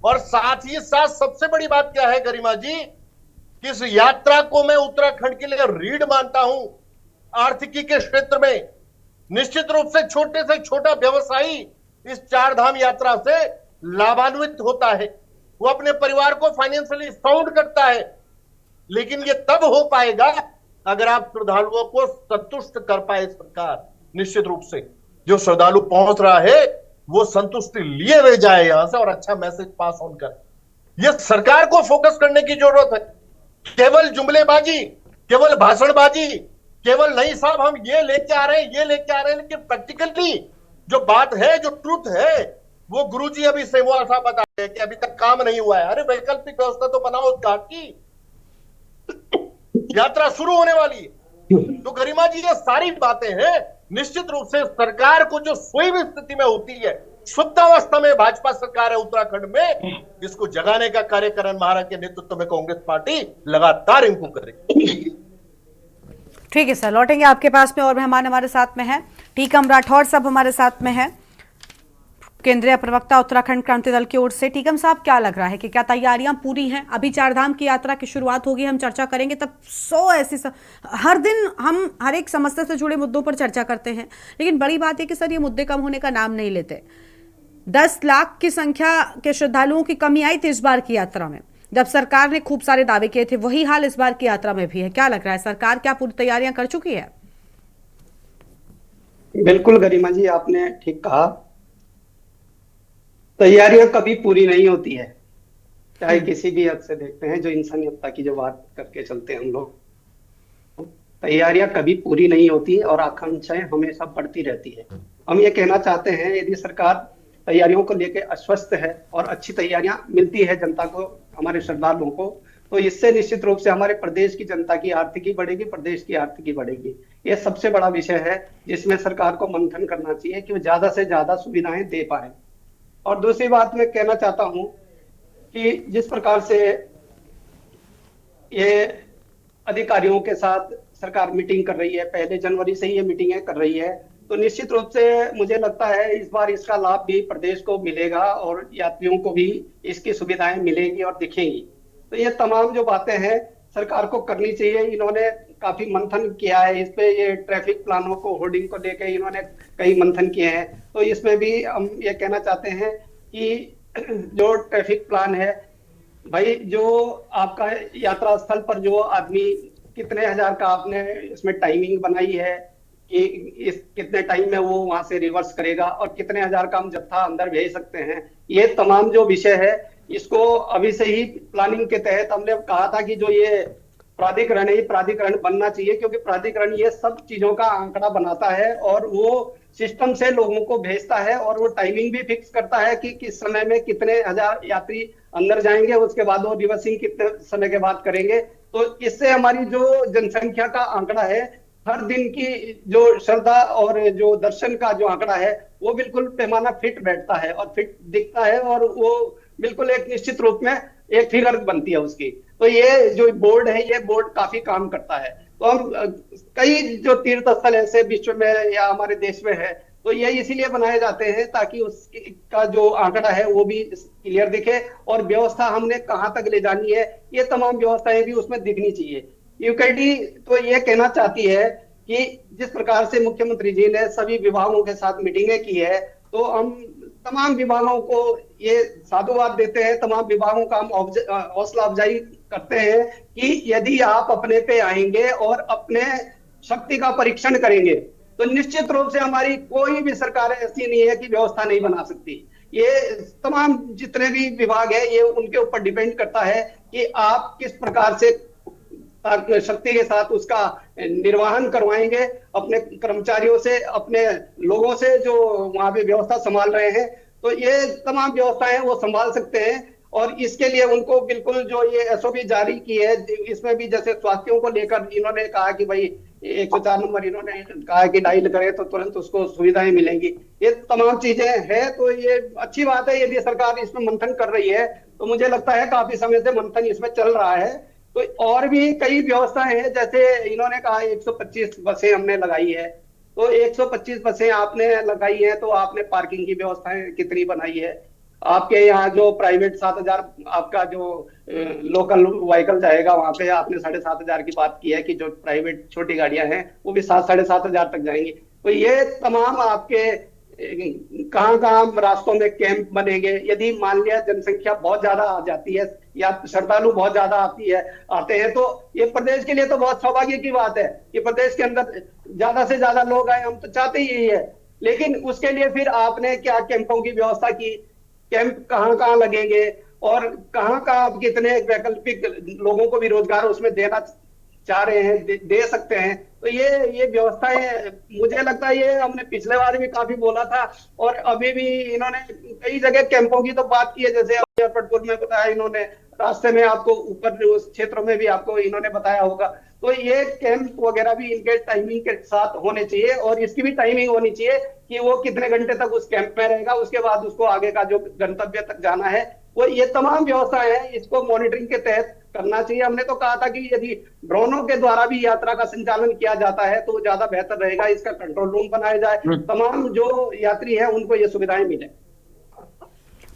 S8: और साथ ही साथ सबसे बड़ी बात क्या है गरिमा जी, कि इस यात्रा को मैं उत्तराखंड के लिए रीढ़ मानता हूं आर्थिकी के क्षेत्र में। निश्चित रूप से छोटे से छोटा व्यवसायी इस चारधाम यात्रा से लाभान्वित होता है, वो अपने परिवार को फाइनेंशियली साउंड करता है। लेकिन ये तब हो पाएगा अगर आप श्रद्धालुओं को संतुष्ट कर पाए सरकार। निश्चित रूप से जो श्रद्धालु पहुंच रहा है वो संतुष्टि लिए हुए जाए यहां से और अच्छा मैसेज पास ऑन करे। ये सरकार को फोकस करने की जरूरत है। केवल जुमलेबाजी, केवल भाषणबाजी, केवल नहीं साहब हम ये लेके आ रहे हैं, ये लेके आ रहे हैं, लेकिन प्रैक्टिकली जो बात है, जो ट्रुथ है, वो गुरुजी अभी सेमवाल साहब बता रहे हैं कि अभी तक काम नहीं हुआ है। अरे वैकल्पिक व्यवस्था तो बनाओ उस घाट की, यात्रा शुरू होने वाली है। तो गरिमा जी, ये सारी बातें हैं। निश्चित रूप से सरकार को जो कोई भी स्थिति में होती है, सुप्तावस्था में भाजपा सरकार है उत्तराखंड में, इसको जगाने का कार्य करण महारा के नेतृत्व में कांग्रेस पार्टी लगातार इनको करेगी।
S10: ठीक है सर, लौटेंगे आपके पास में। और मेहमान हमारे साथ में है टीकम राठौर साहब, हमारे साथ में है केंद्रीय प्रवक्ता उत्तराखंड क्रांति दल की ओर से। टीकम साहब, क्या लग रहा है कि क्या तैयारियां पूरी हैं? अभी चारधाम की यात्रा की शुरुआत होगी, हम चर्चा करेंगे, तब 100 ऐसी हर दिन हम हर एक समस्या से जुड़े मुद्दों पर चर्चा करते हैं, लेकिन बड़ी बात है कि सर ये मुद्दे कम होने का नाम नहीं लेते। 10 लाख की संख्या के श्रद्धालुओं की कमी आई थी इस बार की यात्रा में, जब सरकार ने खूब सारे दावे किए थे। वही हाल इस बार की यात्रा में भी है। क्या लग रहा है, सरकार क्या पूरी तैयारियां कर चुकी है?
S13: बिल्कुल गरिमा जी, आपने ठीक कहा, तैयारियां कभी पूरी नहीं होती है, चाहे किसी भी हद से देखते हैं। जो इंसानियतता की जो बात करके चलते हैं हम लोग, तैयारियां कभी पूरी नहीं होती और आकांक्षाएं हमेशा बढ़ती रहती है। हम ये कहना चाहते हैं, यदि सरकार तैयारियों को लेकर आश्वस्त है और अच्छी तैयारियां मिलती है जनता को, हमारे श्रद्धालुओं को, तो इससे निश्चित रूप से हमारे प्रदेश की जनता की आर्थिकी बढ़ेगी, प्रदेश की आर्थिकी बढ़ेगी। यह सबसे बड़ा विषय है जिसमें सरकार को मंथन करना चाहिए कि वो ज्यादा से ज्यादा सुविधाएं दे पाए। और दूसरी बात मैं कहना चाहता हूं कि जिस प्रकार से ये अधिकारियों के साथ सरकार मीटिंग कर रही है, पहले जनवरी से ही ये मीटिंगें कर रही है, तो निश्चित रूप से मुझे लगता है इस बार इसका लाभ भी प्रदेश को मिलेगा और यात्रियों को भी इसकी सुविधाएं मिलेंगी और दिखेंगी। तो ये तमाम जो बातें हैं सरकार को करनी चाहिए। इन्होंने काफी मंथन किया है इस पे, ये ट्रैफिक प्लानों को, होर्डिंग को लेकर इन्होंने कई मंथन किए हैं। तो इसमें भी हम ये कहना चाहते हैं कि जो ट्रैफिक प्लान है भाई, जो आपका यात्रा स्थल पर जो आदमी कितने हजार का आपने इसमें टाइमिंग बनाई है कि इस कितने टाइम में वो वहां से रिवर्स करेगा और कितने हजार का हम जत्था अंदर भेज सकते हैं, ये तमाम जो विषय है इसको अभी से ही प्लानिंग के तहत हमने कहा था कि जो ये प्राधिकरण है, ये प्राधिकरण बनना चाहिए, क्योंकि प्राधिकरण ये सब चीजों का आंकड़ा बनाता है और वो सिस्टम से लोगों को भेजता है और वो टाइमिंग भी फिक्स करता है कि किस समय में कितने हजार यात्री अंदर जाएंगे, उसके बाद वो रिवर्सिंग कितने समय के बाद करेंगे। तो इससे हमारी जो जनसंख्या का आंकड़ा है, हर दिन की जो श्रद्धा और जो दर्शन का जो आंकड़ा है, वो बिल्कुल पैमाना फिट बैठता है और फिट दिखता है और वो बिल्कुल एक निश्चित रूप में एक फिगर बनती है उसकी। तो ये जो बोर्ड है, ये बोर्ड काफी काम करता है। तो हम कई जो तीर्थ स्थल ऐसे विश्व में या हमारे देश में है, तो ये इसीलिए बनाए जाते हैं ताकि उसका जो आंकड़ा है वो भी क्लियर दिखे और व्यवस्था हमने कहाँ तक ले जानी है, ये तमाम व्यवस्थाएं भी उसमें दिखनी चाहिए। यूकेडी तो ये कहना चाहती है कि जिस प्रकार से मुख्यमंत्री जी ने सभी विभागों के साथ मीटिंगें की है, तो हम तमाम विभागों को ये साधुवाद देते हैं, तमाम विभागों का हम हौसला अफजाई करते हैं कि यदि आप अपने पे आएंगे और अपने शक्ति का परीक्षण करेंगे तो निश्चित रूप से हमारी कोई भी सरकार ऐसी नहीं है कि व्यवस्था नहीं बना सकती। ये तमाम जितने भी विभाग है, ये उनके ऊपर डिपेंड करता है कि आप किस प्रकार से शक्ति के साथ उसका निर्वहन करवाएंगे अपने कर्मचारियों से, अपने लोगों से जो वहां पे व्यवस्था संभाल रहे हैं। तो ये तमाम व्यवस्थाएं वो संभाल सकते हैं और इसके लिए उनको बिल्कुल जो ये एसओपी जारी की है, इसमें भी जैसे स्वास्थ्यों को लेकर इन्होंने कहा कि भाई 104 नंबर इन्होंने कहा कि डायल करे तो तुरंत उसको सुविधाएं मिलेंगी। ये तमाम चीजें हैं, तो ये अच्छी बात है। यदि सरकार इसमें मंथन कर रही है तो मुझे लगता है काफी समय से मंथन इसमें चल रहा है। तो और भी कई व्यवस्थाएं हैं, जैसे इन्होंने कहा 125 बसें हमने लगाई है, तो 125 बसें आपने लगाई है तो आपने पार्किंग की व्यवस्थाएं कितनी बनाई है? आपके यहाँ जो प्राइवेट 7000 आपका जो लोकल व्हीकल जाएगा वहां पे आपने 7500 की बात की है कि जो प्राइवेट छोटी गाड़ियां हैं वो भी 7-7.5 तक जाएंगी। तो ये तमाम आपके कहाँ कहाँ रास्तों में कैंप बनेंगे। यदि मान लिया जनसंख्या बहुत ज्यादा आ जाती है या श्रद्धालु बहुत ज्यादा आते हैं, तो ये प्रदेश के लिए तो बहुत सौभाग्य की बात है कि प्रदेश के अंदर ज्यादा से ज्यादा लोग आए, हम तो चाहते ही यही है। लेकिन उसके लिए फिर आपने क्या कैंपों की व्यवस्था की, कैंप कहाँ कहाँ लगेंगे और कहाँ कहाँ आप कितने वैकल्पिक लोगों को भी रोजगार उसमें देना चाह रहे हैं, दे सकते हैं। तो ये व्यवस्थाएं मुझे लगता है ये हमने पिछले बार भी काफी बोला था और अभी भी इन्होंने कई जगह कैंपों की तो बात की है, जैसे मुजफ्फरपुर में बताया इन्होंने, रास्ते में आपको ऊपर उस क्षेत्रों में भी आपको इन्होंने बताया होगा। तो ये कैंप वगैरह भी इनके टाइमिंग के साथ होने चाहिए और इसकी भी टाइमिंग होनी चाहिए कि वो कितने घंटे तक उस कैंप में रहेगा, उसके बाद उसको आगे का जो गंतव्य तक जाना है वो ये तमाम व्यवस्थाएं हैं, इसको मॉनिटरिंग के तहत करना चाहिए। हमने तो कहा था कि यदि ड्रोनों के द्वारा भी यात्रा का संचालन किया जाता है तो ज्यादा बेहतर रहेगा, इसका कंट्रोल रूम बनाया जाए, तमाम जो यात्री है उनको ये सुविधाएं मिले।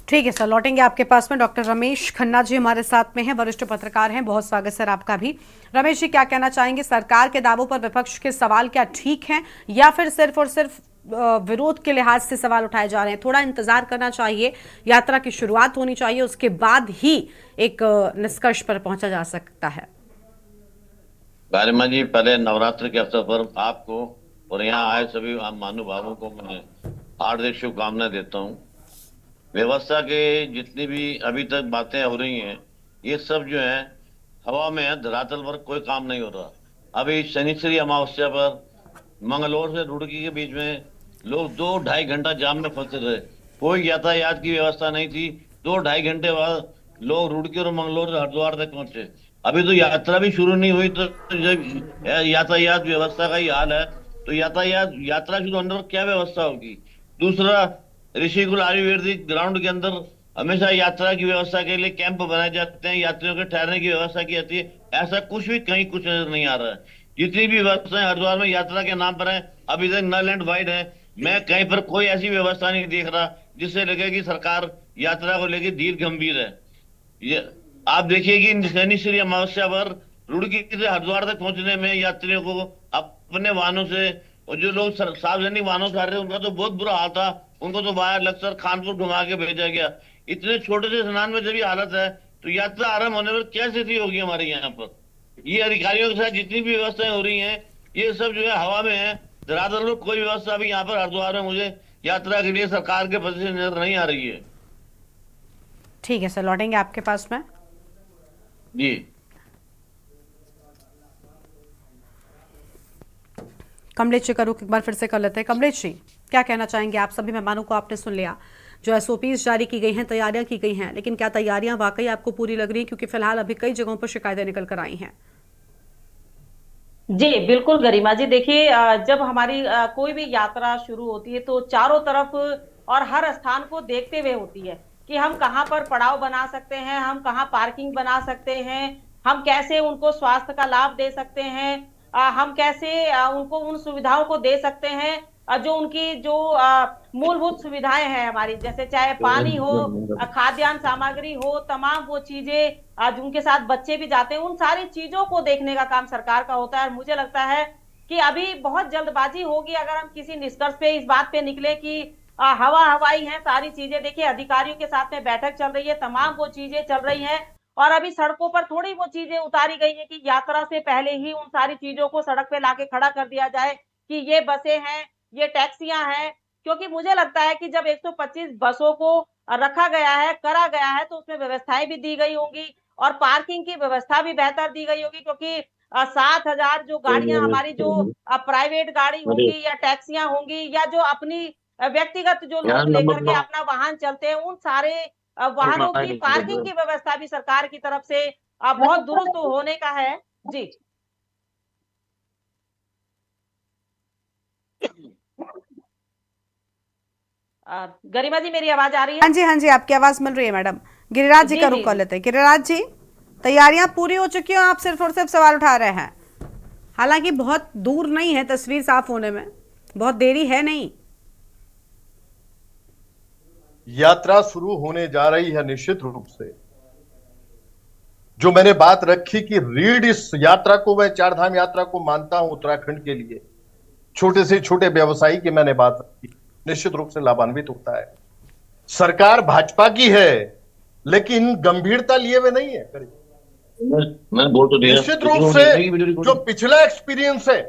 S10: ठीक है सर, लौटेंगे आपके पास में। डॉक्टर रमेश खन्ना जी हमारे साथ में हैं, वरिष्ठ पत्रकार हैं। बहुत स्वागत सर आपका भी। रमेश जी, क्या कहना चाहेंगे, सरकार के दावों पर विपक्ष के सवाल क्या ठीक हैं या फिर सिर्फ और सिर्फ विरोध के लिहाज से सवाल उठाए जा रहे हैं? थोड़ा इंतजार करना चाहिए, यात्रा की शुरुआत होनी चाहिए, उसके बाद ही एक निष्कर्ष पर पहुंचा जा सकता है।
S14: गारिमा जी, पहले नवरात्र के अवसर पर आपको और यहाँ आए सभी महानुभावों को मैं हार्दिक शुभकामनाएं देता हूँ। व्यवस्था के जितनी भी अभी तक बातें हो रही हैं, ये सब जो है हवा में है, धरातल पर कोई काम नहीं हो रहा। अभी शनिश्चरी अमावस्या पर मंगलौर से रुड़की के बीच में लोग 2-2.5 घंटा जाम में फंसे रहे, कोई यातायात की व्यवस्था नहीं थी। 2-2.5 घंटे बाद लोग रुड़की और मंगलौर से हरिद्वार तक पहुंचे। अभी तो यात्रा भी शुरू नहीं हुई, तो जब यातायात व्यवस्था का ही हाल है तो यात्रा शुरू होने पर क्या व्यवस्था होगी? दूसरा, ऋषिकुल आयुर्वेदिक ग्राउंड के अंदर हमेशा यात्रा की व्यवस्था के लिए कैंप बनाए जाते हैं, यात्रियों के ठहरने की व्यवस्था की जाती है, ऐसा कुछ भी कहीं कुछ नजर नहीं आ रहा है। जितनी भी व्यवस्थाएं हरिद्वार में यात्रा के नाम पर है अभी तक नल एंड वाइड है। मैं कहीं पर कोई ऐसी व्यवस्था नहीं देख रहा जिससे लगे कि सरकार यात्रा को लेकर धीर गंभीर है। ये आप देखिए कि शनि श्री अमावस्या पर रुड़की से हरिद्वार तक पहुंचने में यात्रियों को अपने वाहनों से, और जो लोग सार्वजनिक वाहनों से आ रहे हैं उनका तो बहुत बुरा हाल था, उनको तो बाहर लक्सर कानपुर घुमा के भेजा गया। इतने छोटे से स्नान में जब ये हालत है तो यात्रा आरंभ होने पर क्या स्थिति होगी हमारे यहाँ पर। ये अधिकारियों के साथ जितनी भी व्यवस्थाएं हो रही हैं ये सब जो है हवा में है। धरातल में कोई व्यवस्था अभी यहाँ पर हरिद्वार में मुझे यात्रा के लिए सरकार के पद से नजर नहीं आ रही है।
S10: ठीक है सर, लौटेंगे आपके पास में
S14: जी।
S10: कमलेश जी का रुख एक बार फिर से कर लेते हैं। कमलेश जी, क्या कहना चाहेंगे आप? सभी मेहमानों को आपने सुन लिया, जो एसओपीज जारी की गई हैं, तैयारियां की गई हैं, लेकिन क्या तैयारियां वाकई आपको पूरी लग रही हैं? क्योंकि फिलहाल अभी कई जगहों पर शिकायतें निकल कर आई हैं।
S11: जी बिल्कुल गरिमा जी, देखिए जब हमारी कोई भी यात्रा शुरू होती है तो चारों तरफ और हर स्थान को देखते हुए होती है कि हम कहाँ पर पड़ाव बना सकते हैं, हम कहाँ पार्किंग बना सकते हैं, हम कैसे उनको स्वास्थ्य का लाभ दे सकते हैं, हम कैसे उनको उन सुविधाओं को दे सकते हैं जो उनकी जो मूलभूत सुविधाएं हैं हमारी, जैसे चाहे पानी हो, खाद्यान्न सामग्री हो, तमाम वो चीजें, आज उनके साथ बच्चे भी जाते हैं, उन सारी चीजों को देखने का काम सरकार का होता है। और मुझे लगता है कि अभी बहुत जल्दबाजी होगी अगर हम किसी निष्कर्ष पे इस बात पे निकले कि हवाई है सारी चीजें। देखिए अधिकारियों के साथ में बैठक चल रही है, तमाम वो चीजें चल रही हैं और अभी सड़कों पर थोड़ी वो चीजें उतारी गई है कि यात्रा से पहले ही उन सारी चीजों को सड़क पे लाके खड़ा कर दिया जाए कि ये बसें हैं, ये टैक्सियां हैं। क्योंकि मुझे लगता है कि जब 125 बसों को रखा गया है, करा गया है, तो उसमें व्यवस्थाएं भी दी गई होंगी और पार्किंग की व्यवस्था भी बेहतर दी गई होगी। क्योंकि 7,000 जो गाड़ियां हमारी जो प्राइवेट गाड़ी होंगी या टैक्सियां होंगी या जो अपनी व्यक्तिगत जो लोग लेकर के अपना वाहन चलते हैं, उन सारे वाहनों की पार्किंग की व्यवस्था भी सरकार की तरफ से बहुत दुरुस्त होने का है। जी गरिमा जी, मेरी आवाज आ रही है?
S10: हाँ जी, आपकी आवाज मिल रही है मैडम। गिरिराज जी का रुख कर लेते हैं। गिरिराज जी, तैयारियां पूरी हो चुकी हैं, आप सिर्फ और सिर्फ सवाल उठा रहे हैं? हालांकि बहुत दूर नहीं है तस्वीर साफ होने में, बहुत देरी है नहीं।
S8: यात्रा शुरू होने जा रही है निश्चित रूप से। जो मैंने बात रखी कि रीढ़ इस यात्रा को, मैं चारधाम यात्रा को मानता हूं उत्तराखंड के लिए, छोटे से छोटे व्यवसायी की मैंने बात रखी, निश्चित रूप से लाभान्वित होता है। सरकार भाजपा की है लेकिन गंभीरता लिए हुए नहीं है।
S14: मैं बोल तो दिया,
S8: निश्चित रूप से जो पिछला एक्सपीरियंस है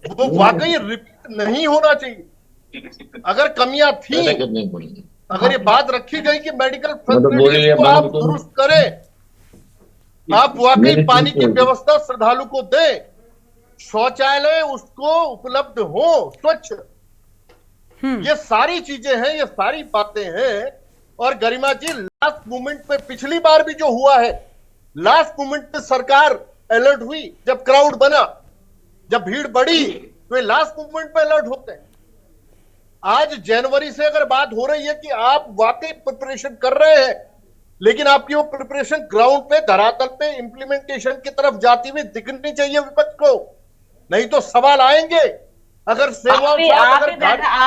S8: वो वाकई रिपीट नहीं होना चाहिए। अगर कमियां थी, अगर ये बात रखी गई कि मेडिकल फैसिलिटीज को आप दुरुस्त करें, आप वाकई पानी की व्यवस्था श्रद्धालु को दें, शौचालय उसको उपलब्ध हो स्वच्छ, ये सारी चीजें हैं, ये सारी बातें हैं। और गरिमा जी, लास्ट मोमेंट पे पिछली बार भी जो हुआ है, लास्ट मोमेंट पे सरकार अलर्ट हुई, जब क्राउड बना, जब भीड़ बढ़ी, तो ये लास्ट मोमेंट पे अलर्ट होते हैं। आज जनवरी से अगर बात हो रही है कि आप वाकई प्रिपरेशन कर रहे हैं, लेकिन आपकी वो प्रिपरेशन ग्राउंड पे, धरातल पे इम्प्लीमेंटेशन की तरफ जाती हुई दिखनी चाहिए विपक्ष को, नहीं तो सवाल आएंगे। अगर सेवा
S11: आप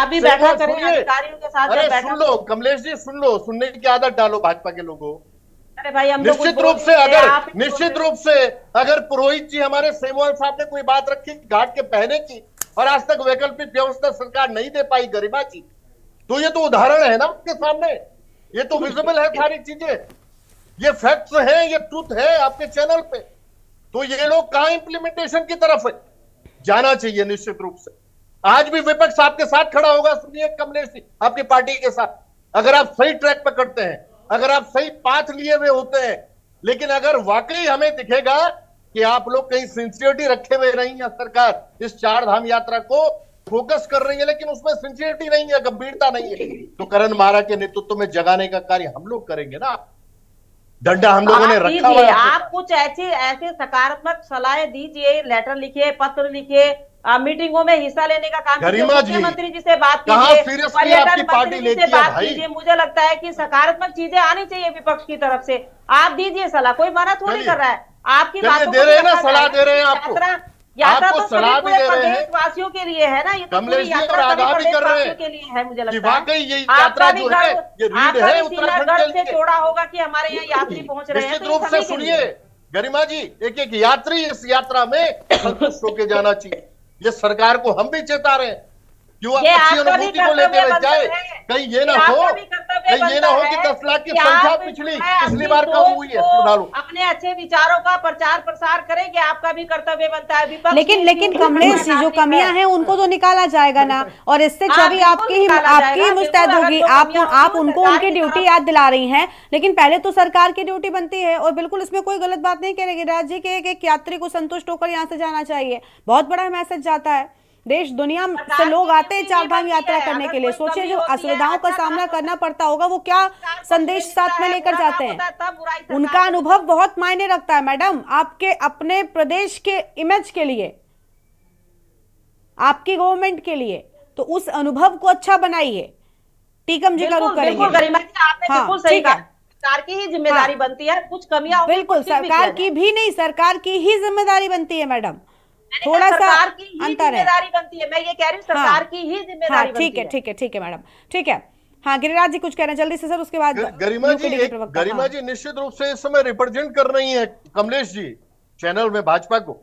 S11: भी बैठा करें अधिकारियों के साथ।
S8: अरे सुन लो कमलेश जी, सुन लो, सुनने की आदत डालो भाजपा के लोगों।
S11: अरे भाई, हम
S8: निश्चित रूप से अगर पुरोहित जी हमारे सेमवाल साहब ने कोई बात रखी घाट के पहने की और आज तक वैकल्पिक व्यवस्था सरकार नहीं दे पाई गरिमा जी, तो ये तो उदाहरण है ना आपके सामने, ये तो विजिबल है सारी चीजें, ये फैक्ट्स हैं, ये ट्रूथ है आपके चैनल पे। तो ये लोग कहां इंप्लीमेंटेशन की तरफ है जाना चाहिए। निश्चित रूप से आज भी विपक्ष आपके साथ खड़ा होगा। सुनिए कमलेश जी, आपकी पार्टी के साथ, अगर आप सही ट्रैक पर करते हैं, अगर आप सही पाथ लिए हुए होते हैं, लेकिन अगर वाकई हमें दिखेगा कि आप लोग कहीं सिंसियरिटी रखे हुए नहीं है, सरकार इस चारधाम यात्रा को फोकस कर रही है लेकिन उसमें सिंसियरिटी नहीं है, गंभीरता नहीं है, तो करण महारा के नेतृत्व में जगाने का कार्य हम लोग करेंगे ना। डंडा हम लोगों ने रखा हुआ है।
S11: आप कुछ ऐसे सकारात्मक सलाह दीजिए, लेटर लिखिए, पत्र लिखिए, मीटिंगों में हिस्सा लेने का काम कीजिए, मुख्यमंत्री जी से बात कीजिए, पर्यटन मंत्री जी से बात कीजिए। मुझे लगता है कि सकारात्मक चीजें आनी चाहिए विपक्ष की तरफ से। आप दीजिए सलाह, कोई मना थोड़ी कर रहा है, आपकी बातों
S8: दे रहे हैं ना, सलाह दे रहे हैं आपको।
S11: यात्रा
S8: आपको
S11: तो
S8: सलाह
S11: सभी
S8: भी
S11: पूरे
S8: दे रहे हैं,
S11: प्रदेशवासियों के लिए है ना, ये तो पूरी
S8: कमलेश जी, और
S11: यात्रा सभी
S8: आगाह भी कर रहे
S11: प्रदेशवासियों
S8: हैं
S11: के लिए है, मुझे
S8: कि
S11: लगता है।
S8: वाकई ये यात्रा जो है ये रीढ़
S11: आपका
S8: है
S11: भी सीना
S8: उत्तराखंड
S11: गर्व
S8: के
S11: से
S8: लिए।
S11: चौड़ा होगा कि हमारे यहाँ यात्री पहुंच रहे हैं,
S8: निश्चित
S11: तो
S8: रूप
S11: ये
S8: से
S11: सभी के
S8: सुनिए
S11: लिए।
S8: गरिमा जी, एक एक यात्री इस यात्रा में संतुष्ट होकर जाना चाहिए। ये सरकार को हम भी चेता रहे हैं कि वो
S11: ये
S8: अच्छी
S11: आपका भी
S8: अनुभूति को लेते हुए
S11: कर्तव्य
S8: जाए।
S11: बनता है,
S8: कहीं ये ना हो,
S11: आपका भी कर्तव्य
S8: कहीं ये ना
S11: बनता
S8: हो कि
S11: है
S8: 10 लाख की
S11: कि
S8: संख्या
S11: आप
S8: पिछली
S11: अपनी
S8: बार कम
S11: सोच
S8: हुई है
S11: को,
S8: श्रद्धालु।
S11: अपने अच्छे विचारों का प्रचार प्रसार करें कि आपका भी कर्तव्य बनता है। विपक्ष
S10: लेकिन कमलेश जी, जो कमियां हैं उनको तो निकाला जाएगा ना, और इससे छवि आपकी ही मुस्तैद होगी। आप उनको उनकी ड्यूटी याद दिला रही हैं, लेकिन पहले तो सरकार की ड्यूटी बनती है। और बिल्कुल इसमें कोई गलत बात नहीं करेगी राज जी के एक यात्री को संतुष्ट होकर यहाँ से जाना चाहिए। बहुत बड़ा मैसेज जाता है, देश दुनिया से लोग आते हैं चार धाम यात्रा करने के लिए। सोचिए जो असुविधाओं का सामना करना पड़ता होगा, वो क्या संदेश साथ में लेकर जाते हैं। उनका अनुभव बहुत मायने रखता है मैडम, आपके अपने प्रदेश के इमेज के लिए, आपकी गवर्नमेंट के लिए। तो उस अनुभव को अच्छा बनाइए। टीकम जी का रुख करेंगे।
S11: बिल्कुल गरिमा जी, आपने बिल्कुल सही कहा। सरकार की ही जिम्मेदारी बनती है, कुछ कमियां होंगी,
S10: बिल्कुल सरकार की भी नहीं, सरकार की ही जिम्मेदारी बनती है मैडम। थोड़ा सा
S11: सरकार की ही
S10: अंतर है,
S11: जिम्मेदारी बनती है। मैं ये कह रही हूँ सरकार की ही जिम्मेदारी बनती है।
S10: ठीक है मैडम, ठीक है। हाँ गिरिराज जी कुछ कह रहे हैं जल्दी से सर, उसके बाद
S8: गरिमा जी निश्चित रूप से इस समय रिप्रेजेंट कर रही है कमलेश जी चैनल में भाजपा को।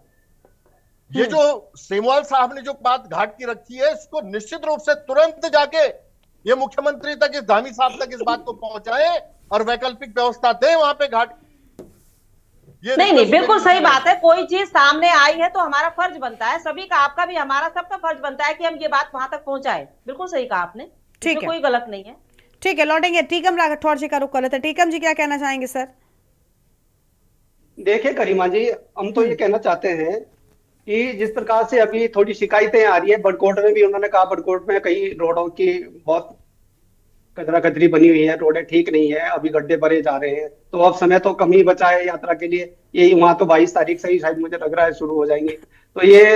S8: ये जो सेमवाल साहब ने जो बात घाट की रखी है, इसको निश्चित रूप से तुरंत जाके ये मुख्यमंत्री तक, इस धामी साहब तक इस बात को पहुंचाए और वैकल्पिक व्यवस्था दें वहां पे घाट।
S11: नहीं बिल्कुल सही बात है। कोई चीज सामने आई है तो हमारा फर्ज बनता है, सभी का, आपका भी, हमारा सबका फर्ज बनता है कि हम ये बात वहां तक पहुंचाए। बिल्कुल सही कहा आपने, ठीक है, कोई गलत नहीं है।
S10: ठीक है, लौटेंगे टीकम राठौर जी का रुख कर लेते हैं। टीकम जी क्या कहना चाहेंगे सर?
S13: देखिए गरिमा जी, हम तो ये कहना चाहते हैं कि जिस प्रकार से अभी थोड़ी शिकायतें आ रही है, बड़कोट में भी उन्होंने कहा बड़कोट में कई रोडों की बहुत कचरा कचरी बनी हुई है, रोडें ठीक नहीं है, अभी गड्ढे भरे जा रहे हैं, तो अब समय तो कम ही बचा है यात्रा के लिए। ये वहां तो 22 तारीख से ही शायद मुझे लग रहा है शुरू हो जाएंगे। तो ये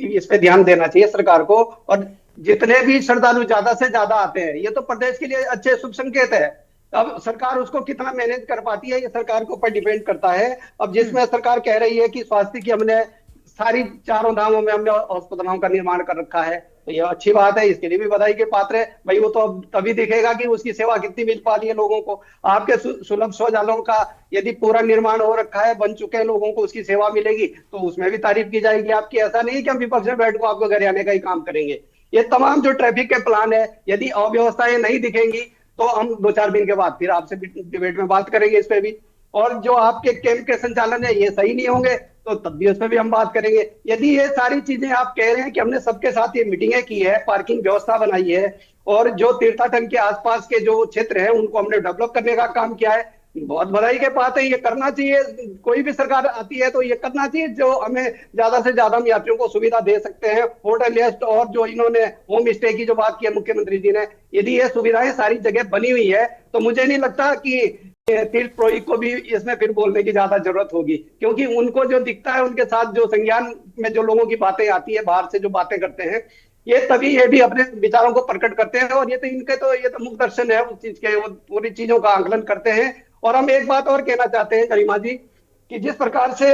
S13: इस पे ध्यान देना चाहिए सरकार को। और जितने भी श्रद्धालु ज्यादा से ज्यादा आते हैं, ये तो प्रदेश के लिए अच्छे शुभ संकेत है। अब सरकार उसको कितना मैनेज कर पाती है, ये सरकार के ऊपर डिपेंड करता है। अब जिसमें सरकार कह रही है कि स्वास्थ्य की हमने सारी चारों धामों में हमने अस्पतालों का निर्माण कर रखा है, तो ये अच्छी बात है, इसके लिए भी बधाई के पात्र है भाई। वो तो अब तभी दिखेगा कि उसकी सेवा कितनी मिल पा रही है लोगों को। आपके सुलभ शौचालयों का यदि पूरा निर्माण हो रखा है, बन चुके हैं, लोगों को उसकी सेवा मिलेगी, तो उसमें भी तारीफ की जाएगी आपकी। ऐसा नहीं कि हम विपक्ष में बैठ को आपको घर आने का ही काम करेंगे। ये तमाम जो ट्रैफिक के प्लान है, यदि अव्यवस्थाएं नहीं दिखेंगी तो हम 2-4 दिन के बाद फिर आपसे डिबेट में बात करेंगे इस पे भी। और जो आपके कैंप के संचालन है ये सही नहीं होंगे तो तब भी उस पर भी हम बात करेंगे। यदि ये सारी चीजें आप कह रहे हैं कि हमने सबके साथ ये मीटिंगें की है, पार्किंग व्यवस्था बनाई है, और जो तीर्थाटन के आसपास के जो क्षेत्र है उनको हमने डेवलप करने का काम किया है, बहुत बधाई के बात है। ये करना चाहिए, कोई भी सरकार आती है तो ये करना चाहिए जो हमें ज्यादा से ज्यादा हम यात्रियों को सुविधा दे सकते हैं। होटल लिस्ट और जो इन्होंने होम स्टे की जो बात की है मुख्यमंत्री जी ने, यदि ये सुविधाएं सारी जगह बनी हुई है तो मुझे नहीं लगता कि तीर्थ पुरोहित को भी इसमें फिर बोलने की ज्यादा जरूरत होगी, क्योंकि उनको जो दिखता है, उनके साथ जो संज्ञान में जो लोगों की बातें आती है, बाहर से जो बातें करते हैं, ये तभी ये भी अपने विचारों को प्रकट करते हैं। और ये तो मुख दर्शन है उस चीज के, वो पूरी चीजों का आकलन करते हैं। और हम एक बात और कहना चाहते हैं गरिमा जी, कि जिस प्रकार से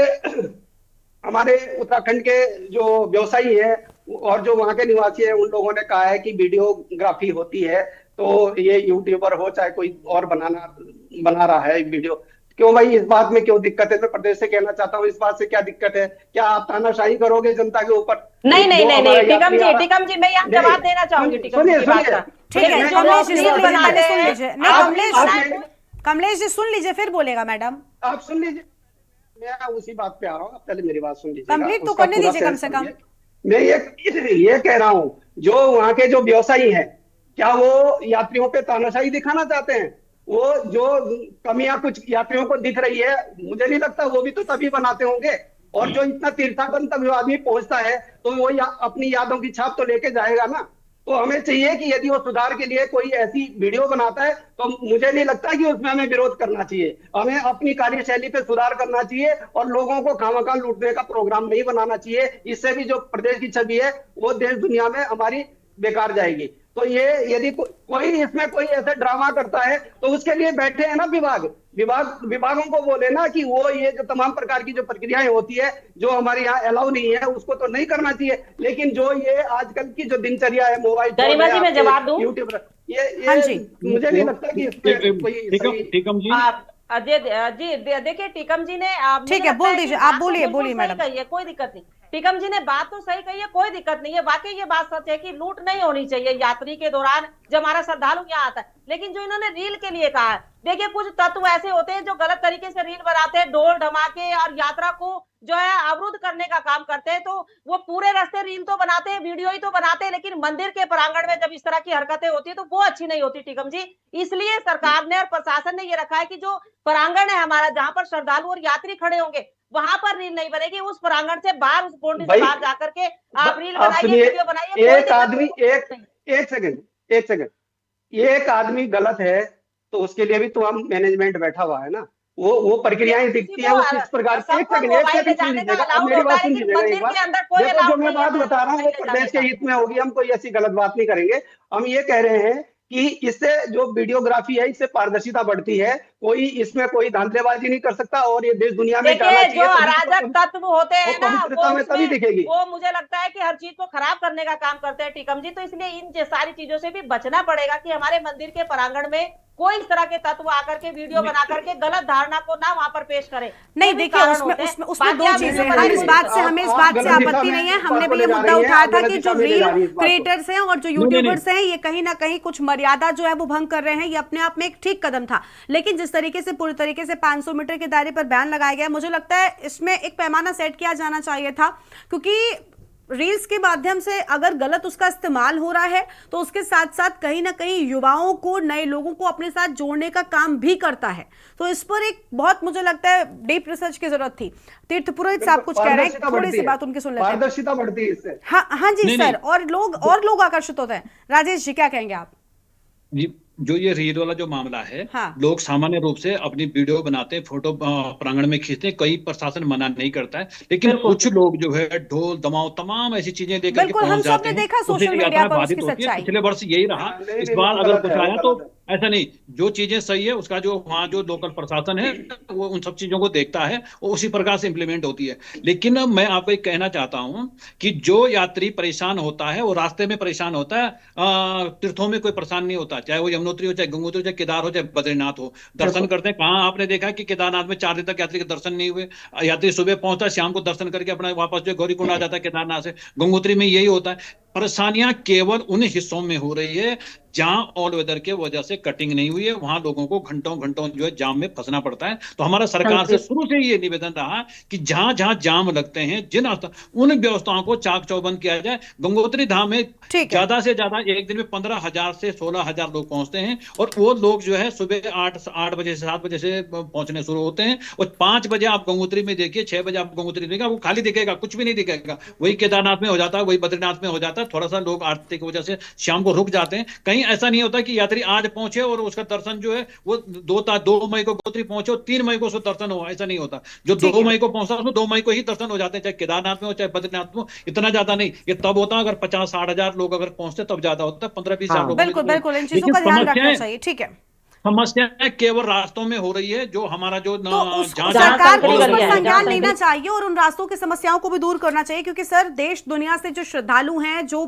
S13: हमारे उत्तराखंड के जो व्यवसायी है और जो वहाँ के निवासी है, उन लोगों ने कहा है कि वीडियोग्राफी होती है तो ये यूट्यूबर हो चाहे कोई और बना रहा है वीडियो, क्यों भाई इस बात में क्यों दिक्कत है? मैं प्रदेश से कहना चाहता हूँ, इस बात से क्या दिक्कत है? क्या आप तानाशाही करोगे जनता के ऊपर?
S11: नहीं, टीकम जी, मैं यहाँ जवाब देना चाहूंगी।
S10: कमलेश जी सुन लीजिए फिर बोलेगा मैडम।
S13: आप सुन लीजिए, मैं उसी बात पे आ रहा हूँ, आप पहले मेरी बात सुन लीजिए,
S10: कंप्लीट तो करने दीजिए कम से कम।
S13: मैं ये कह रहा हूँ, जो वहाँ के जो व्यवसायी हैं, क्या वो यात्रियों पे तानाशाही दिखाना चाहते हैं? वो जो कमियां कुछ यात्रियों को दिख रही है, मुझे नहीं लगता वो भी तो तभी बनाते होंगे। और जो इतना तीर्थाटन तक आदमी पहुंचता है तो वो अपनी यादों की छाप तो लेके जाएगा ना। तो हमें चाहिए कि यदि वो सुधार के लिए कोई ऐसी वीडियो बनाता है तो मुझे नहीं लगता कि उसमें हमें विरोध करना चाहिए। हमें अपनी कार्यशैली पे सुधार करना चाहिए और लोगों को खामखा लूटने का प्रोग्राम नहीं बनाना चाहिए। इससे भी जो प्रदेश की छवि है वो देश दुनिया में हमारी बेकार जाएगी। तो ये यदि कोई इसमें कोई ऐसा ड्रामा करता है तो उसके लिए बैठे हैं ना विभागों को बोले ना कि वो ये जो तमाम प्रकार की जो प्रक्रियाएं होती है जो हमारे यहाँ अलाउ नहीं है उसको तो नहीं करना चाहिए, लेकिन जो ये आजकल की जो दिनचर्या है मोबाइल
S11: गरिमा जी मैं जवाब दूं?
S13: यूट्यूब ये मुझे नहीं लगता कि इसमें कोई
S12: टीकम जी
S11: जी देखिए टीकम जी ने
S10: ठीक है बोल दीजिए, आप बोलिए मैडम।
S11: कोई दिक्कत नहीं, टीकम जी ने बात तो सही कही है, कोई दिक्कत नहीं है। वाकई ये बात सच है कि लूट नहीं होनी चाहिए यात्री के दौरान जब हमारा श्रद्धालु यहाँ आता है। लेकिन जो इन्होंने रील के लिए कहा है, देखिए कुछ तत्व ऐसे होते हैं जो गलत तरीके से रील बनाते हैं, ढोल धमाके और यात्रा को जो है अवरुद्ध करने का काम करते हैं। तो वो पूरे रास्ते रील तो बनाते हैं, वीडियो ही तो बनाते हैं, लेकिन मंदिर के प्रांगण में जब इस तरह की हरकतें होती है तो वो अच्छी नहीं होती टीकम जी। इसलिए सरकार ने और प्रशासन ने ये रखा है कि जो प्रांगण है हमारा, जहां पर श्रद्धालु और यात्री खड़े होंगे, वहां पर रील नहीं बनेगी। उस प्रांगण से बाहर, उस बाउंड्री से बाहर जाकर के आप रील बनाइए, वीडियो बनाइए।
S13: एक आदमी एक सेकंड एक आदमी गलत है तो उसके लिए भी तो हम मैनेजमेंट बैठा हुआ है ना, वो प्रक्रियाएं दिखती है, वो किस प्रकार। एक सेकंड मेरी बात सुन लीजिएगा एक बार। देखो जो मैं बात बता रहा हूँ वो प्रदेश के हित में होगी, हम कोई ऐसी गलत बात नहीं करेंगे। हम ये कह रहे हैं कि इससे जो वीडियोग्राफी है इससे पारदर्शिता बढ़ती है, कोई इसमें कोई धांधलेबाजी नहीं कर सकता और ये देश दुनिया में जाना चाहिए।
S11: जो अराजक तत्व होते हैं ना
S13: वो तभी दिखेगी,
S11: वो मुझे लगता है कि हर चीज को खराब करने का काम करते हैं टीकम जी। तो इसलिए इन सारी चीजों से भी बचना पड़ेगा कि हमारे मंदिर के प्रांगण में कोई इस तरह के तत्व आकर के वीडियो बना करके गलत धारणा को ना वहां पर पेश करे।
S10: नहीं देखिए उसमें दो चीजें हैं। हमें इस बात से आपत्ति नहीं है। हमने भी ये मुद्दा उठाया था कि जो रील क्रिएटर्स हैं और जो यूट्यूबर्स हैं ये कहीं ना कहीं कुछ मर्यादा जो है वो भंग कर रहे हैं। ये अपने आप में एक ठीक कदम था, लेकिन जिस तरीके से पूरी तरीके से 500 मीटर के दायरे पर बैन लगाया गया, मुझे लगता है इसमें एक पैमाना सेट किया जाना चाहिए था। क्योंकि रील्स के माध्यम से अगर गलत उसका इस्तेमाल हो रहा है तो उसके साथ साथ कहीं ना कहीं युवाओं को, नए लोगों को अपने साथ जोड़ने का काम भी करता है। तो इस पर एक बहुत मुझे लगता है डीप रिसर्च की जरूरत थी। तीर्थ पुरोहित साहब कुछ कह रहे हैं, थोड़ी सी बात उनकी सुन लेते हैं।
S13: पारदर्शिता बढ़ती है इससे।
S10: हाँ जी सर, और लोग आकर्षित होते हैं। राजेश जी क्या कहेंगे आप?
S12: जी जो ये रील वाला जो मामला है,
S10: हाँ।
S12: लोग सामान्य रूप से अपनी वीडियो बनाते हैं, फोटो प्रांगण में खींचते हैं, कई प्रशासन मना नहीं करता है, लेकिन कुछ लोग जो है ढोल दमाव तमाम ऐसी चीजें लेकर के पहुंच जाते हैं।
S10: देखा सोशल मीडिया पर उसकी सच्चाई।
S12: पिछले वर्ष यही रहा, इस बार अगर कुछ आया तो ऐसा नहीं। जो चीजें सही है उसका जो वहाँ जो लोकल प्रशासन है वो उन सब चीजों को देखता है, वो उसी प्रकार से इंप्लीमेंट होती है। लेकिन मैं आपको एक कहना चाहता हूँ कि जो यात्री परेशान होता है वो रास्ते में परेशान होता है, तीर्थों में कोई परेशान नहीं होता, चाहे वो यमुनोत्री हो, चाहे गंगोत्री, चाहे केदार हो, चाहे बद्रीनाथ हो। दर्शन करते हैं। कहाँ आपने देखा कि केदारनाथ में 4 दिन तक यात्री के दर्शन नहीं हुए? यात्री सुबह पहुंचता है, शाम को दर्शन करके अपना वापस जो गौरीकुंड आ जाता है केदारनाथ से। गंगोत्री में यही होता है। परेशानियां केवल उन हिस्सों में हो रही है जहां ऑल वेदर के वजह से कटिंग नहीं हुई है, वहां लोगों को घंटों घंटों जो है जाम में फंसना पड़ता है। तो हमारा सरकार से शुरू से ये निवेदन रहा कि जहां जहां जाम लगते हैं, उन व्यवस्थाओं को चाक चौबंद किया जाए। गंगोत्री धाम में ज्यादा से ज्यादा एक दिन में 15,000 से 16,000 लोग पहुंचते हैं, और वो लोग जो है सुबह 8 बजे से 7 बजे से पहुंचने शुरू होते हैं, और 5 बजे आप गंगोत्री में देखिए, 6 बजे आप गंगोत्री देखिए, वो खाली दिखेगा, कुछ भी नहीं दिखेगा। वही केदारनाथ में हो जाता है, वही बद्रीनाथ में हो जाता है। थोड़ा सा लोग आरती की वजह से शाम को रुक जाते हैं। कहीं ऐसा नहीं होता कि यात्री आज पहुंचे और उसका दर्शन जो है वो 2 मई को गंगोत्री पहुंचे और 3 मई को उसका दर्शन हो, ऐसा नहीं होता। जो 2 मई को पहुंचा उसमें 2 मई को ही दर्शन हो जाते हैं, चाहे केदारनाथ में हो चाहे बद्रीनाथ में हो। इतना ज्यादा नहीं, ये तब होता अगर 50-60,000 लोग अगर पहुंचते तब ज्यादा होता है। 15-20,000 लोग।
S10: बिल्कुल इन चीजों का ध्यान रखना चाहिए। ठीक है,
S12: समस्या केवल रास्तों में हो रही है, जो हमारा जो
S10: सरकार को उस पर संज्ञान लेना चाहिए और उन रास्तों की समस्याओं को भी दूर करना चाहिए। क्योंकि सर देश दुनिया से जो श्रद्धालु हैं, जो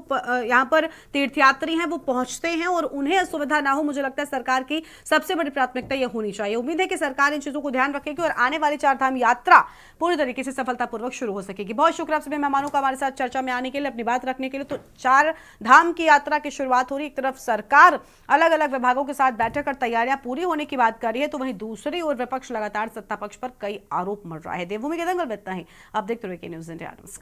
S10: यहाँ पर तीर्थयात्री हैं, वो पहुंचते हैं और उन्हें असुविधा ना हो, मुझे लगता है सरकार की सबसे बड़ी प्राथमिकता ये होनी चाहिए। उम्मीद है कि सरकार इन चीजों को ध्यान रखेगी और आने वाली 4 धाम यात्रा पूरी तरीके से सफलतापूर्वक शुरू हो सकेगी। बहुत शुक्रिया आप सभी मेहमानों का हमारे साथ चर्चा में आने के लिए, अपनी बात रखने के लिए। तो 4 धाम की यात्रा की शुरुआत हो रही, एक तरफ सरकार अलग अलग विभागों के साथ बैठक कर तैयारियां पूरी होने की बात कर रही है, तो वहीं दूसरी ओर विपक्ष लगातार सत्ता पक्ष पर कई आरोप मढ़ रहा है। देवभूमि के दंगल में इतना ही। आप देखते रहिए के न्यूज़ इंडिया। नमस्कार।